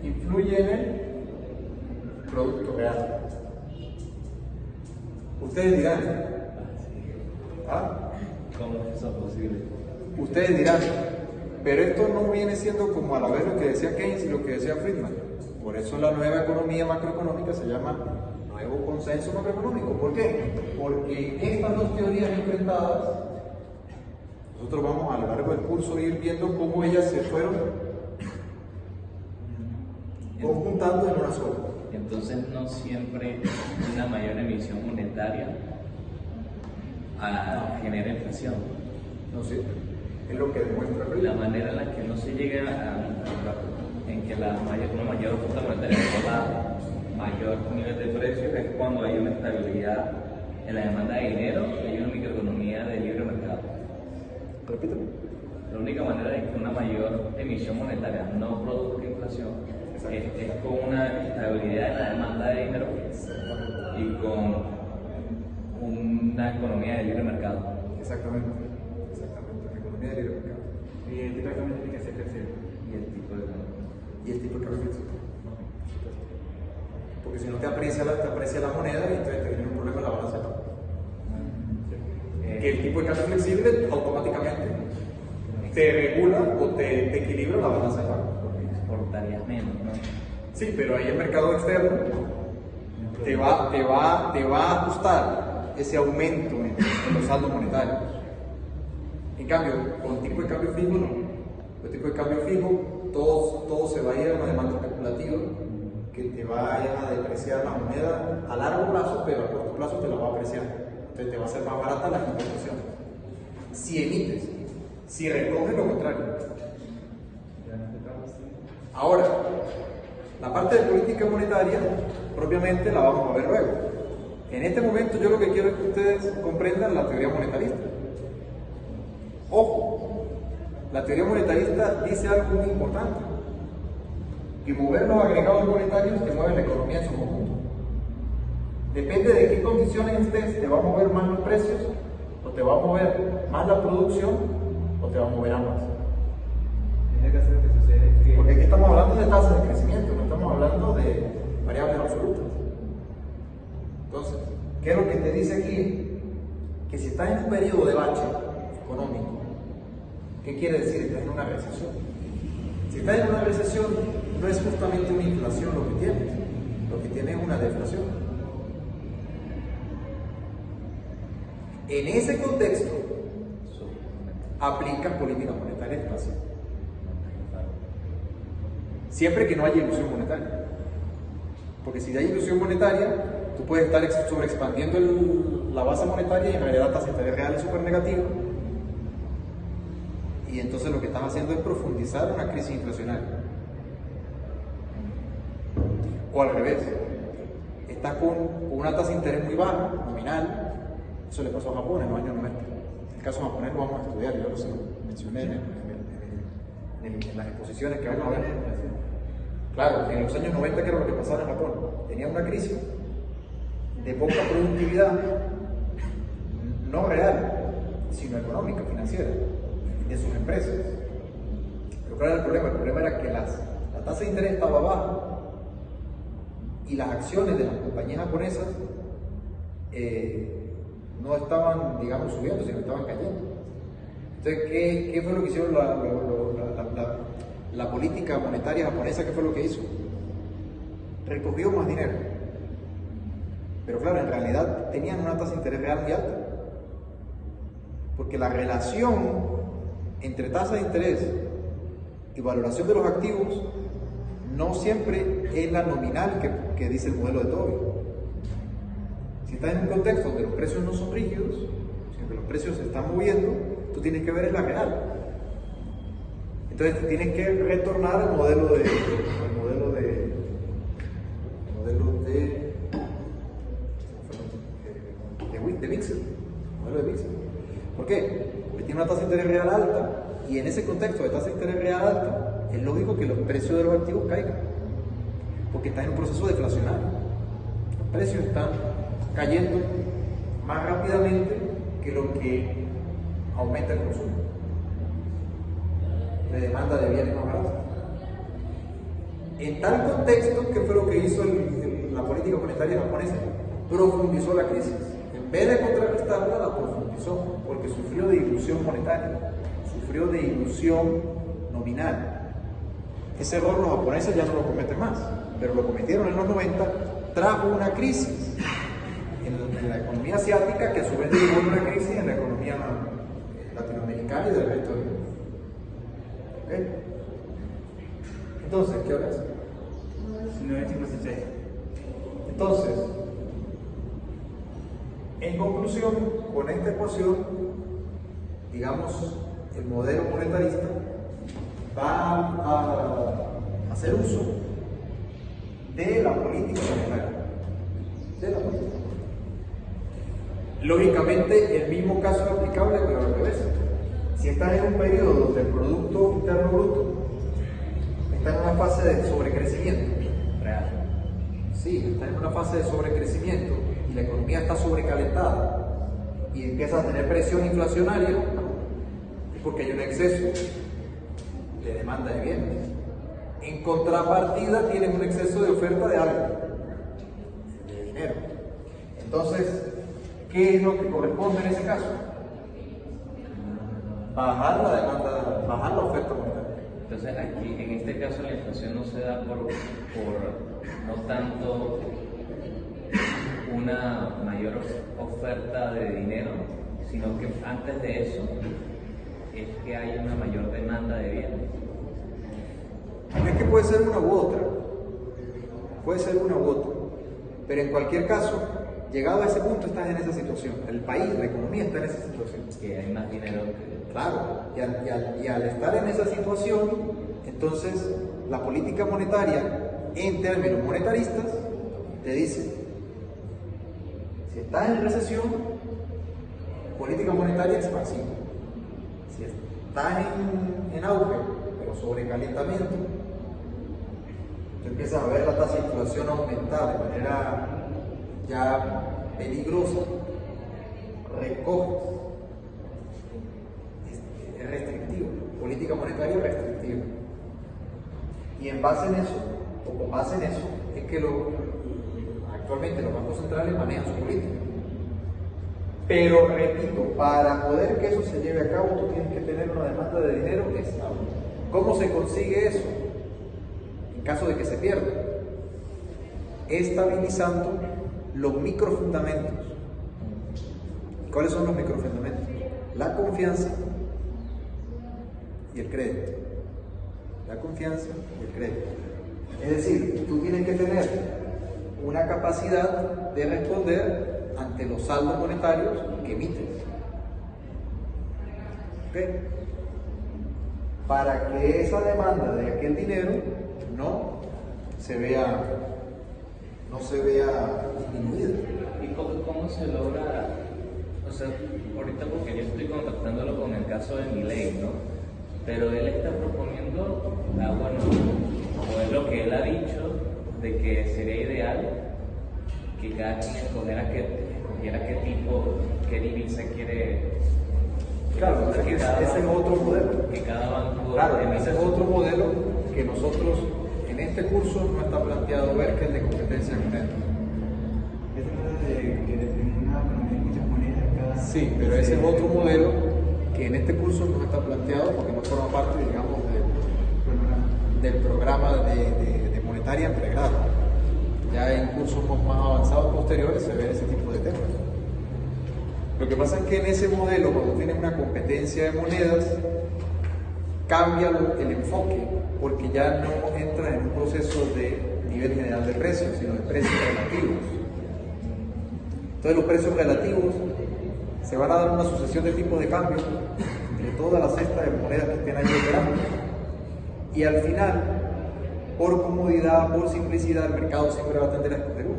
influye en el producto real. Ustedes dirán, ¿ah? ¿Cómo es eso posible? Ustedes dirán, pero esto no viene siendo como a la vez lo que decía Keynes y lo que decía Friedman. Por eso la nueva economía macroeconómica se llama nuevo consenso macroeconómico. ¿Por qué? Porque estas dos teorías enfrentadas, nosotros vamos a lo largo del curso a ir viendo cómo ellas se fueron conjuntando en una sola. Entonces no siempre una mayor emisión monetaria genera inflación. No sé, es lo que demuestra La manera en la que no se llega en que una mayor oferta monetaria da mayor nivel de precios es cuando hay una estabilidad en la demanda de dinero y hay una microeconomía de libre mercado. Repíteme. La única manera de que una mayor emisión monetaria no produzca inflación es con una estabilidad en la demanda de dinero y con una economía de libre mercado. Exactamente, la economía de libre mercado. Y el tipo de cambio tiene que ser crecido. Y el tipo de cambio. Y el tipo de cambio flexible. Porque si no te aprecia la moneda y entonces te viene un problema en la balanza de pago. Que el tipo de cambio flexible automáticamente te regula o te equilibra la balanza de pago. Exportarías menos, ¿no? Sí, pero ahí el mercado externo te va a ajustar ese aumento en los saldos monetarios. En cambio, con tipo de cambio fijo no. Con tipo de cambio fijo, todo se va a ir a una demanda especulativa que te vaya a depreciar la moneda a largo plazo, pero a corto plazo te la va a apreciar. Entonces te va a ser más barata la importación. si emites, si recoges lo contrario. Ahora, la parte de política monetaria, propiamente la vamos a ver luego. En este momento yo lo que quiero es que ustedes comprendan la teoría monetarista. Ojo, la teoría monetarista dice algo muy importante, que mover los agregados monetarios te mueve la economía en su conjunto. Depende de qué condiciones estés, te va a mover más los precios, o te va a mover más la producción, o te va a mover ambas. En este caso lo que sucede es que... Porque aquí estamos hablando de tasas de crecimiento, no estamos hablando de variables absolutas. Entonces, ¿qué es lo que te dice aquí? Que si estás en un periodo de bache económico, ¿qué quiere decir? Estás en una recesión. Si estás en una recesión, no es justamente una inflación lo que tienes es una deflación. En ese contexto, aplicas política monetaria expansiva. Siempre que no haya ilusión monetaria. Porque si hay ilusión monetaria, tú puedes estar sobreexpandiendo la base monetaria y en realidad la tasa de interés real es súper negativa. Y entonces lo que estás haciendo es profundizar una crisis inflacionaria. O al revés, estás con una tasa de interés muy baja, nominal. Eso le pasó a Japón en los años 90. El caso japonés lo vamos a estudiar, yo lo mencioné en las exposiciones que vamos a ver. Claro, en los años 90, ¿qué era lo que pasaba en Japón? Tenía una crisis de poca productividad, no real, sino económica, financiera, de sus empresas. Pero ¿cuál era el problema? El problema era que la tasa de interés estaba baja y las acciones de las compañías japonesas no estaban, digamos, subiendo, sino estaban cayendo. Entonces, ¿qué fue lo que hicieron la política monetaria japonesa? ¿Qué fue lo que hizo? Recogió más dinero. Pero claro, en realidad tenían una tasa de interés real muy alta. Porque la relación entre tasa de interés y valoración de los activos no siempre es la nominal que dice el modelo de Tobin. Si estás en un contexto donde los precios no son rígidos, sino que los precios se están moviendo, tú tienes que ver es la real. Entonces te tienes que retornar al modelo de Mixer. ¿Por qué? Porque tiene una tasa de interés real alta y en ese contexto de tasa de interés real alta es lógico que los precios de los activos caigan porque está en un proceso deflacionario. Los precios están cayendo más rápidamente que lo que aumenta el consumo de demanda de bienes más baratos. En tal contexto, ¿qué fue lo que hizo la política monetaria japonesa? Profundizó la crisis. En vez de contrarrestarla, la profundizó, porque sufrió de ilusión monetaria, sufrió de ilusión nominal. Ese error los japoneses ya no lo cometen más, pero lo cometieron en los 90, trajo una crisis en la economía asiática que a su vez derivó en una crisis en la economía latinoamericana y del resto del mundo. ¿Okay? Entonces, ¿qué hora es? 9:56. Entonces, en conclusión, con esta ecuación, digamos, el modelo monetarista va a hacer uso de la política monetaria. De la política. Lógicamente, el mismo caso es aplicable, pero al revés. Si estás en un periodo donde el Producto Interno Bruto está en una fase de sobrecrecimiento real, sí, está en una fase de sobrecrecimiento y la economía está sobrecalentada y empiezas a tener presión inflacionaria, es porque hay un exceso de demanda de bienes. En contrapartida, tienes un exceso de oferta de algo, de dinero. Entonces, ¿qué es lo que corresponde en ese caso? Bajar la demanda, bajar la oferta monetaria. Entonces aquí, en este caso, la inflación no se da por no tanto una mayor oferta de dinero, sino que antes de eso es que hay una mayor demanda de bienes. Es que puede ser una u otra, pero en cualquier caso, llegado a ese punto estás en esa situación. El país, la economía está en esa situación. Que hay más dinero que... Claro, y al estar en esa situación, entonces la política monetaria, en términos monetaristas, te dice, si estás en recesión, política monetaria expansiva. Si estás en auge, pero sobrecalentamiento, tú empiezas a ver la tasa de inflación aumentar de manera ya peligrosa, recoges. Es restrictivo, política monetaria restrictiva. Y en base en eso, o con base en eso, es que actualmente los bancos centrales manejan su política. Pero repito, para poder que eso se lleve a cabo, tú tienes que tener una demanda de dinero estable. ¿Cómo se consigue eso? En caso de que se pierda, estabilizando los microfundamentos. ¿Cuáles son los microfundamentos? La confianza y el crédito. La confianza y el crédito. Es decir, tú tienes que tener una capacidad de responder ante los saldos monetarios que emites. ¿Okay? Para que esa demanda de aquel dinero no se vea disminuida. ¿Y cómo se logra? O sea, ahorita porque yo estoy contactándolo con el caso de Milei, ¿no? Pero él está proponiendo, bueno, o es lo que él ha dicho, de que sería ideal que cada quien escogiera qué tipo, qué divisa quiere. Claro, ese es otro modelo. Que cada banco. Claro, ese es otro modelo que nosotros en este curso no está planteado ver, que es de competencia monetaria. Es trata de que en una economía hay muchas monedas cada... Sí, pero ese es otro modelo que en este curso no está planteado porque no forma parte, digamos, del programa de monetaria en pregrado. Ya en cursos más avanzados posteriores se ven ese tipo de temas. Lo que pasa es que en ese modelo, cuando tienes una competencia de monedas, cambia el enfoque, porque ya no entras en un proceso de nivel general de precios, sino de precios relativos. Entonces los precios relativos se van a dar una sucesión de tipos de cambio de toda la cesta de monedas que estén ahí operando. Y al final, por comodidad, por simplicidad, el mercado siempre va a tender a escoger uno.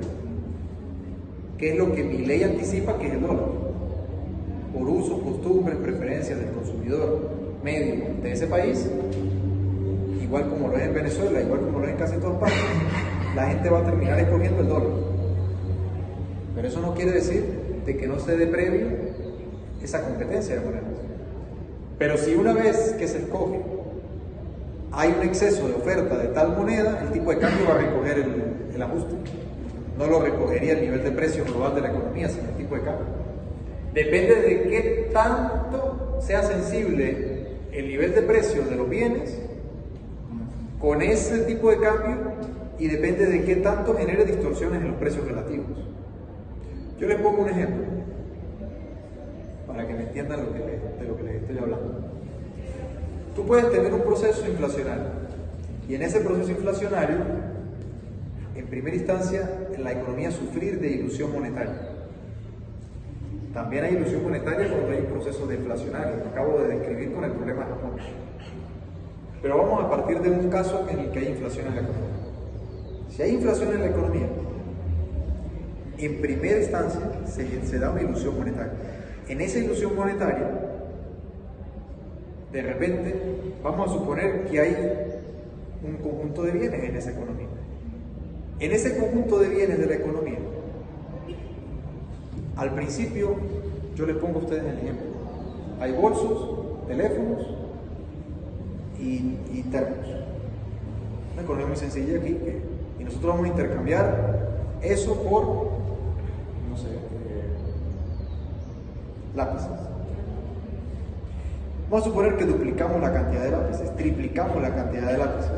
¿Qué es lo que Milei anticipa? Que es el dólar. Por usos, costumbres, preferencias del consumidor medio de ese país, igual como lo es en Venezuela, igual como lo es en casi todas partes, la gente va a terminar escogiendo el dólar. Pero eso no quiere decir de que no se dé previo esa competencia de monedas. Pero si una vez que se escoge hay un exceso de oferta de tal moneda, el tipo de cambio va a recoger el ajuste. No lo recogería el nivel de precio global de la economía, sino el tipo de cambio. Depende de qué tanto sea sensible el nivel de precio de los bienes con ese tipo de cambio, y depende de qué tanto genere distorsiones en los precios relativos. Yo les pongo un ejemplo para que me entiendan de lo que les estoy hablando. Tú puedes tener un proceso inflacionario, y en ese proceso inflacionario, en primera instancia, en la economía sufrir de ilusión monetaria. También hay ilusión monetaria cuando hay un proceso deflacionario, lo acabo de describir con el problema de Japón. Pero vamos a partir de un caso en el que hay inflación en la economía. Si hay inflación en la economía, en primera instancia se da una ilusión monetaria. En esa ilusión monetaria, de repente, vamos a suponer que hay un conjunto de bienes en esa economía. En ese conjunto de bienes de la economía, al principio, yo les pongo a ustedes el ejemplo. Hay bolsos, teléfonos y termos. Una economía muy sencilla aquí, y nosotros vamos a intercambiar eso por, no sé, lápices. Vamos a suponer que duplicamos la cantidad de lápices, triplicamos la cantidad de lápices.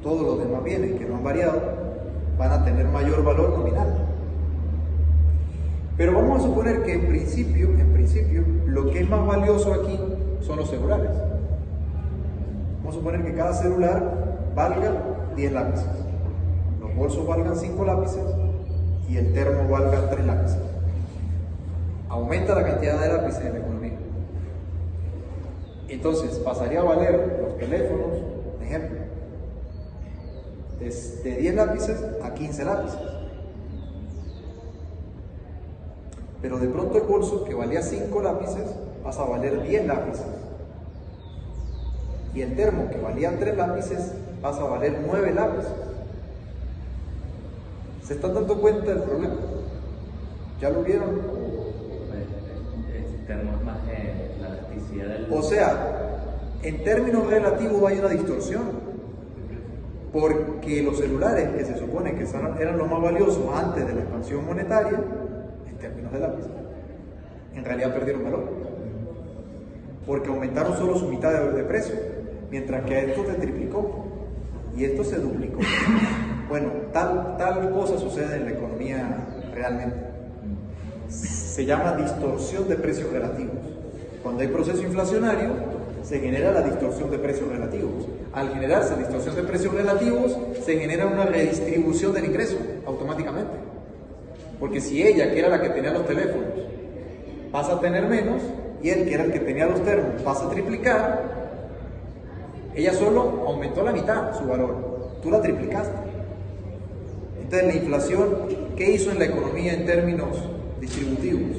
Todos los demás bienes que no han variado van a tener mayor valor nominal. Pero vamos a suponer que en principio, lo que es más valioso aquí son los celulares. Vamos a suponer que cada celular valga 10 lápices, los bolsos valgan 5 lápices y el termo valga 3 lápices. Aumenta la cantidad de lápices en la economía. Entonces pasaría a valer los teléfonos, por ejemplo, de 10 lápices a 15 lápices. Pero de pronto el bolso, que valía 5 lápices, pasa a valer 10 lápices. Y el termo, que valía 3 lápices, pasa a valer 9 lápices. ¿Se están dando cuenta del problema? ¿Ya lo vieron? Tenemos más la elasticidad del... O sea, en términos relativos hay una distorsión. Porque los celulares, que se supone que eran los más valiosos antes de la expansión monetaria, en términos de lápiz, en realidad perdieron valor. Porque aumentaron solo su mitad de precio, mientras que a esto se triplicó y esto se duplicó. Bueno, tal cosa sucede en la economía realmente. Se llama distorsión de precios relativos. Cuando hay proceso inflacionario, se genera la distorsión de precios relativos. Al generarse distorsión de precios relativos, se genera una redistribución del ingreso automáticamente. Porque si ella, que era la que tenía los teléfonos, pasa a tener menos, y él, que era el que tenía los termos, pasa a triplicar, ella solo aumentó la mitad su valor. Tú la triplicaste. Entonces la inflación, ¿qué hizo en la economía en términos distributivos?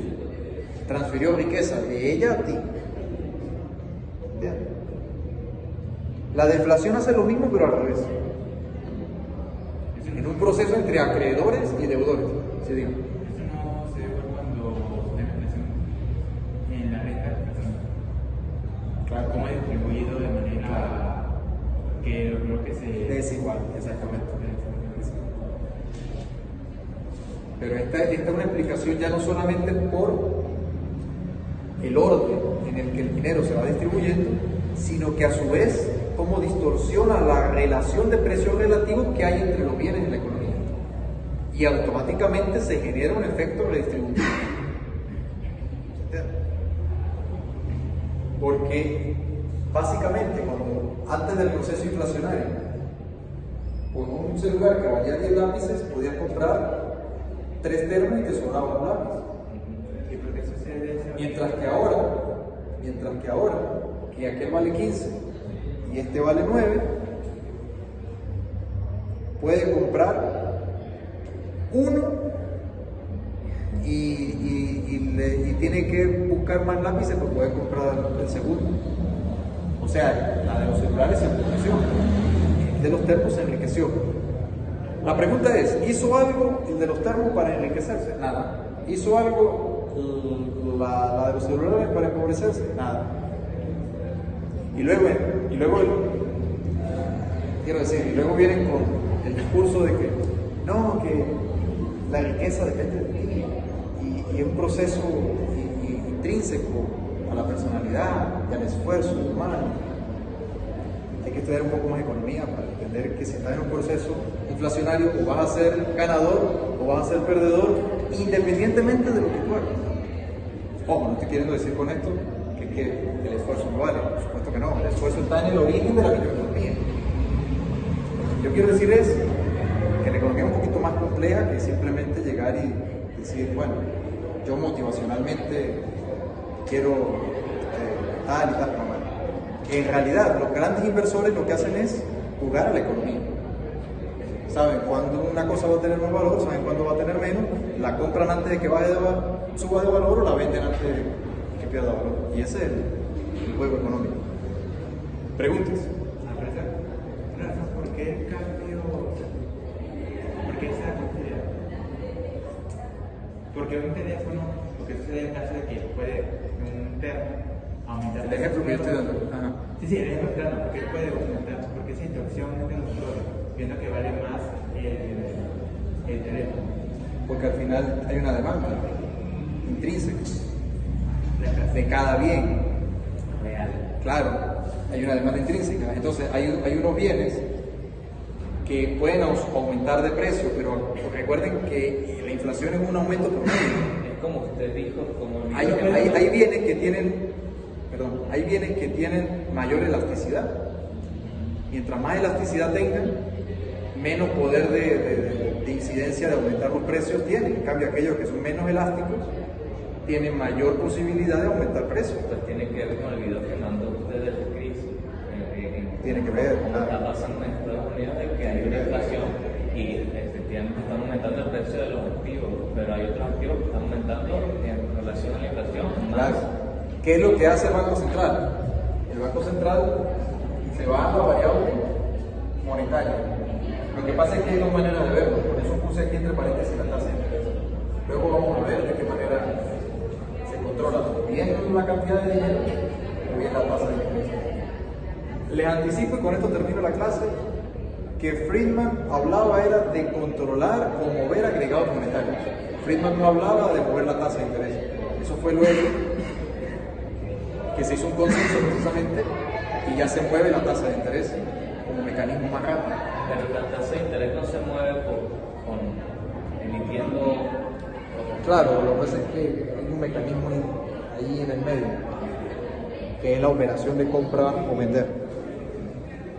Transfirió riqueza de ella a ti. Bien. La deflación hace lo mismo, pero al revés. En un proceso entre acreedores y deudores. ¿Sí, digo? Eso no se ve cuando hay inflación en la renta de las personas. Claro. Cómo es distribuido de manera que lo que se... Desigual, exactamente. Pero esta es una explicación ya no solamente por el orden en el que el dinero se va distribuyendo, sino que a su vez cómo distorsiona la relación de precios relativos que hay entre los bienes en la economía. Y automáticamente se genera un efecto redistributivo. Porque básicamente antes del proceso inflacionario, con un celular que valía 10 lápices podías comprar 3 termos y te sobraba un lápiz. Mientras que ahora, que aquel vale 15 y este vale 9, puede comprar uno y tiene que buscar más lápices para poder comprar el segundo. O sea, la de los celulares se empobreció, el de los termos se enriqueció. La pregunta es, ¿hizo algo el de los termos para enriquecerse? Nada. ¿Hizo algo la de los celulares para empobrecerse? Nada. Y luego vienen con el discurso de que no, que la riqueza depende de ti y es un proceso intrínseco a la personalidad y al esfuerzo humano. Hay que estudiar un poco más economía para entender que si estás en un proceso inflacionario o vas a ser ganador o vas a ser perdedor independientemente de lo que tú hagas. Ojo, no estoy queriendo decir con esto que el esfuerzo no vale, por supuesto que no, el esfuerzo está en el origen de la microeconomía. Lo que yo quiero decir es que la economía es un poquito más compleja que simplemente llegar y decir, bueno, yo motivacionalmente quiero tal y tal, no, bueno. En realidad, los grandes inversores lo que hacen es jugar a la economía. Saben cuándo una cosa va a tener más valor, saben cuándo va a tener menos, la compran antes de que suba de valor o la venden antes de que pierda valor. Y ese es el juego económico. ¿Preguntas? Rafa, ¿por qué el cambio? ¿Por qué esa actividad? Porque un teléfono, lo que sucede en caso de que puede un termo aumentar. El ejemplo que yo estoy dando. Ajá. Sí, el ejemplo claro, porque puede aumentar, porque esa introducción entre nosotros, viendo que vale más el teléfono. Porque al final hay una demanda intrínseca de cada bien real. Claro, hay una demanda intrínseca. Entonces hay unos bienes que pueden aumentar de precio, pero recuerden que la inflación es un aumento promedio. Es como usted dijo, como el Hay bienes que tienen mayor elasticidad. Mientras más elasticidad tengan, menos poder de de incidencia de aumentar los precios tienen. En cambio, aquellos que son menos elásticos tienen mayor posibilidad de aumentar precios. Pues tiene que ver con el video que mandó usted de la crisis. Tiene que ver, Como claro. está pasando en Estados Unidos, de que hay una inflación y efectivamente están aumentando el precio de los activos, pero hay otros activos que están aumentando en relación a la inflación. Claro. ¿Qué es lo que hace el Banco Central? El Banco Central se va a la variable monetaria. Lo que pasa es que hay dos maneras de verlo, por eso puse aquí entre paréntesis la tasa de interés. Luego vamos a ver de qué manera se controla, bien la cantidad de dinero o bien la tasa de interés. Les anticipo, y con esto termino la clase, que Friedman hablaba era de controlar o mover agregados monetarios. Friedman no hablaba de mover la tasa de interés. Eso fue luego que se hizo un consenso precisamente y ya se mueve la tasa de interés como mecanismo más rápido. Pero la tasa de interés no se mueve con emitiendo. Claro, lo que pasa es que hay un mecanismo ahí en el medio, que es la operación de compra o vender.